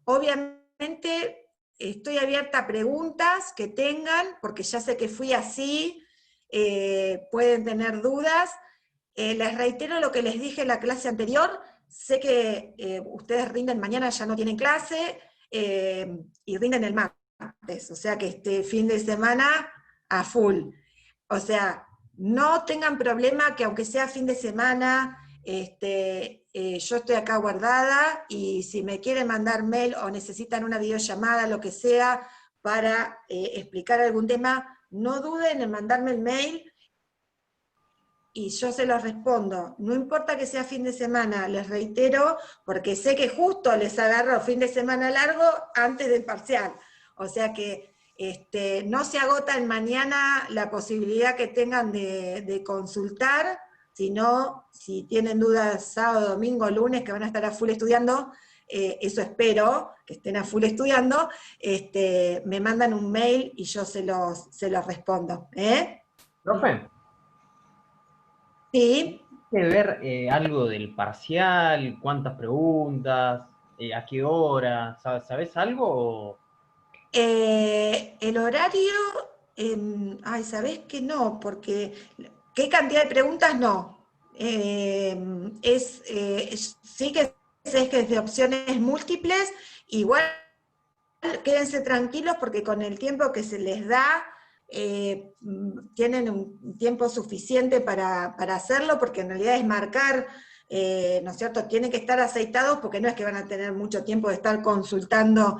B: Obviamente estoy abierta a preguntas que tengan, porque ya sé que fui así, pueden tener dudas. Les reitero lo que les dije en la clase anterior, sé que ustedes rinden mañana, ya no tienen clase, y rinden el martes, o sea que este fin de semana a full. O sea, no tengan problema que aunque sea fin de semana, yo estoy acá guardada, y si me quieren mandar mail o necesitan una videollamada, lo que sea, para explicar algún tema, no duden en mandarme el mail, y yo se los respondo. No importa que sea fin de semana, les reitero, porque sé que justo les agarro fin de semana largo antes del parcial. O sea que no se agota en mañana la posibilidad que tengan de consultar, sino si tienen dudas sábado, domingo, lunes, que van a estar a full estudiando, eso espero, que estén a full estudiando, me mandan un mail y yo se los respondo.
G: Profe,
B: Sí.
G: ¿hay que ver algo del parcial? ¿Cuántas preguntas? ¿A qué hora? ¿Sabes algo?
B: El horario, ¿sabés que no? Porque, ¿qué cantidad de preguntas? No. Sí que sé que es de opciones múltiples, igual quédense tranquilos porque con el tiempo que se les da, tienen un tiempo suficiente para hacerlo, porque en realidad es marcar, ¿no es cierto? Tienen que estar aceitados porque no es que van a tener mucho tiempo de estar consultando,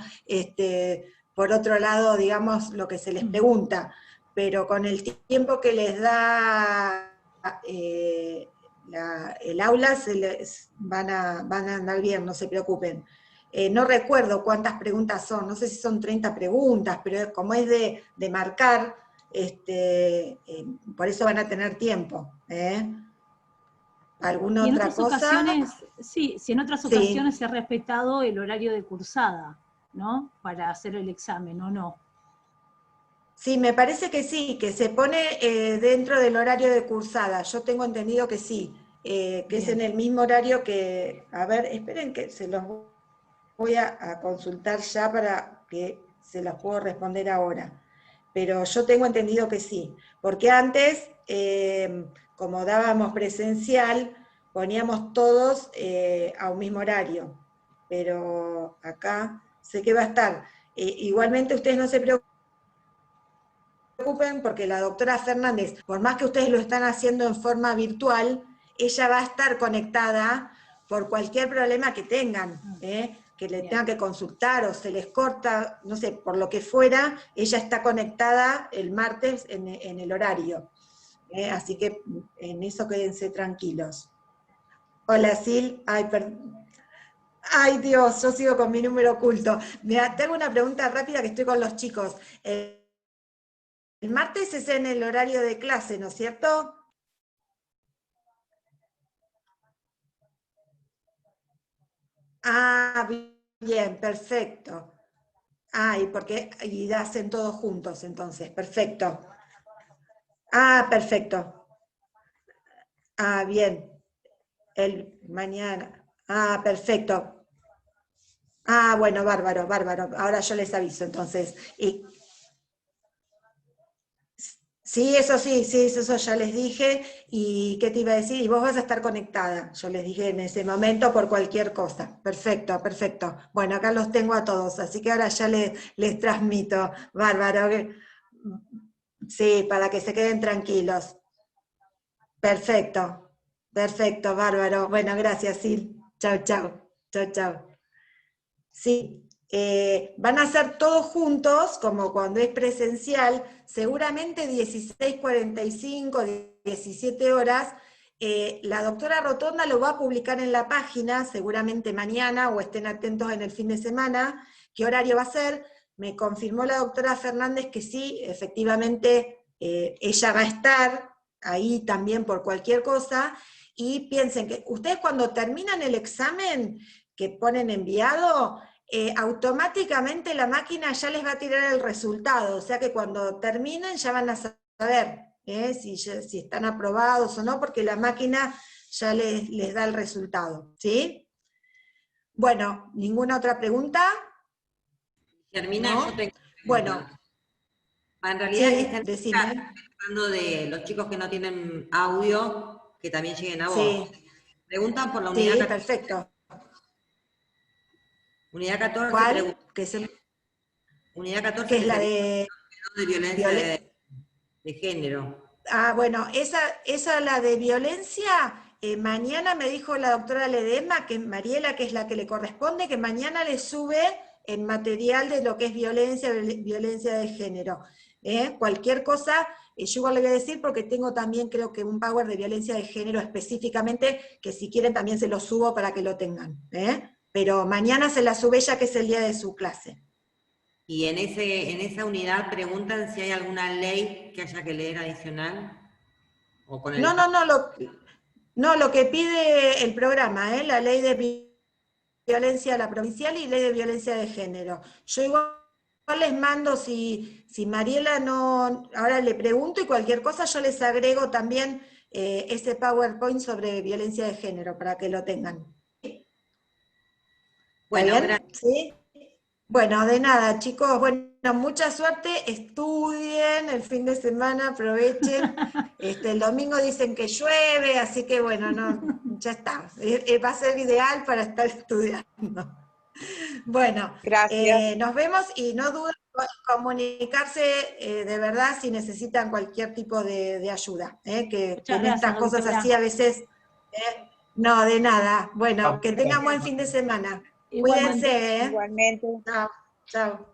B: por otro lado, digamos, lo que se les pregunta, pero con el tiempo que les da el aula, van a andar bien, no se preocupen. No recuerdo cuántas preguntas son, no sé si son 30 preguntas, pero como es de marcar, por eso van a tener tiempo. ¿Alguna
K: Y en
B: otra
K: otras
B: cosa?
K: ocasiones, sí, si en otras
B: Sí.
K: ocasiones se ha respetado el horario de cursada, ¿no? Para hacer el examen, ¿o no?
B: Sí, me parece que sí, que se pone dentro del horario de cursada. Yo tengo entendido que sí, que es en el mismo horario que... A ver, esperen que se los voy a consultar ya para que se los puedo responder ahora. Pero yo tengo entendido que sí, porque antes, como dábamos presencial, poníamos todos a un mismo horario. Pero acá sé que va a estar. Igualmente ustedes no se preocupen, porque la doctora Fernández, por más que ustedes lo están haciendo en forma virtual, ella va a estar conectada por cualquier problema que tengan, que le tengan que consultar o se les corta, no sé, por lo que fuera, ella está conectada el martes en el horario. Así que en eso quédense tranquilos. Hola, Sil. Ay, Dios, yo sigo con mi número oculto. Mira, tengo una pregunta rápida que estoy con los chicos. El martes es en el horario de clase, ¿no es cierto? Ah, bien, perfecto. Ah, y hacen todos juntos, entonces, perfecto. Ah, perfecto. Ah, bien. Mañana. Ah, perfecto. Ah, bueno, bárbaro, bárbaro. Ahora yo les aviso, entonces. Sí, eso ya les dije. ¿Y qué te iba a decir? Y vos vas a estar conectada, yo les dije en ese momento, por cualquier cosa. Perfecto, perfecto. Bueno, acá los tengo a todos, así que ahora ya les transmito. Bárbaro. Sí, para que se queden tranquilos. Perfecto, perfecto, bárbaro. Bueno, gracias, Sil. Chau, chau. Chau, chau. Sí, van a ser todos juntos, como cuando es presencial, seguramente 16:45, 17 horas. La doctora Rotonda lo va a publicar en la página, seguramente mañana, o estén atentos en el fin de semana, qué horario va a ser. Me confirmó la doctora Fernández que sí, efectivamente, ella va a estar ahí también por cualquier cosa, y piensen que ustedes cuando terminan el examen, que ponen enviado, automáticamente la máquina ya les va a tirar el resultado, o sea que cuando terminen ya van a saber si están aprobados o no, porque la máquina ya les da el resultado, ¿sí? Bueno, ¿ninguna otra pregunta?
L: Termina,
B: ¿No?
L: yo tengo...
B: Bueno.
L: En realidad
B: Sí,
L: están
B: decime.
L: hablando de los chicos que no tienen audio, que también lleguen a voz.
B: Sí.
L: Preguntan por la unidad.
B: Sí, perfecto.
L: Unidad 14.
B: ¿Cuál?
L: Unidad 14.
B: Que es la de
L: violencia de género.
B: Ah, bueno, esa la de violencia, mañana me dijo la doctora Ledesma, que Mariela, que es la que le corresponde, que mañana le sube el material de lo que es violencia de género. Cualquier cosa, yo igual le voy a decir porque tengo también creo que un power de violencia de género específicamente, que si quieren también se lo subo para que lo tengan. Pero mañana se la sube ella, que es el día de su clase.
L: Y en esa unidad preguntan si hay alguna ley que haya que leer adicional. ¿O con el...
B: No, lo que pide el programa, la ley de violencia a la provincial y ley de violencia de género. Yo igual les mando, si Mariela no, ahora le pregunto y cualquier cosa yo les agrego también ese PowerPoint sobre violencia de género para que lo tengan.
L: Bueno,
B: ¿Sí? Bueno, de nada, chicos. Bueno, mucha suerte, estudien el fin de semana, aprovechen. El domingo dicen que llueve, así que bueno, no, ya está. Va a ser ideal para estar estudiando. Bueno, nos vemos y no duden en comunicarse de verdad si necesitan cualquier tipo de ayuda. Que en estas cosas así a veces... no, de nada. Bueno, que tengan buen fin de semana. Cuídense.
I: Igualmente.
B: Chao. Chao.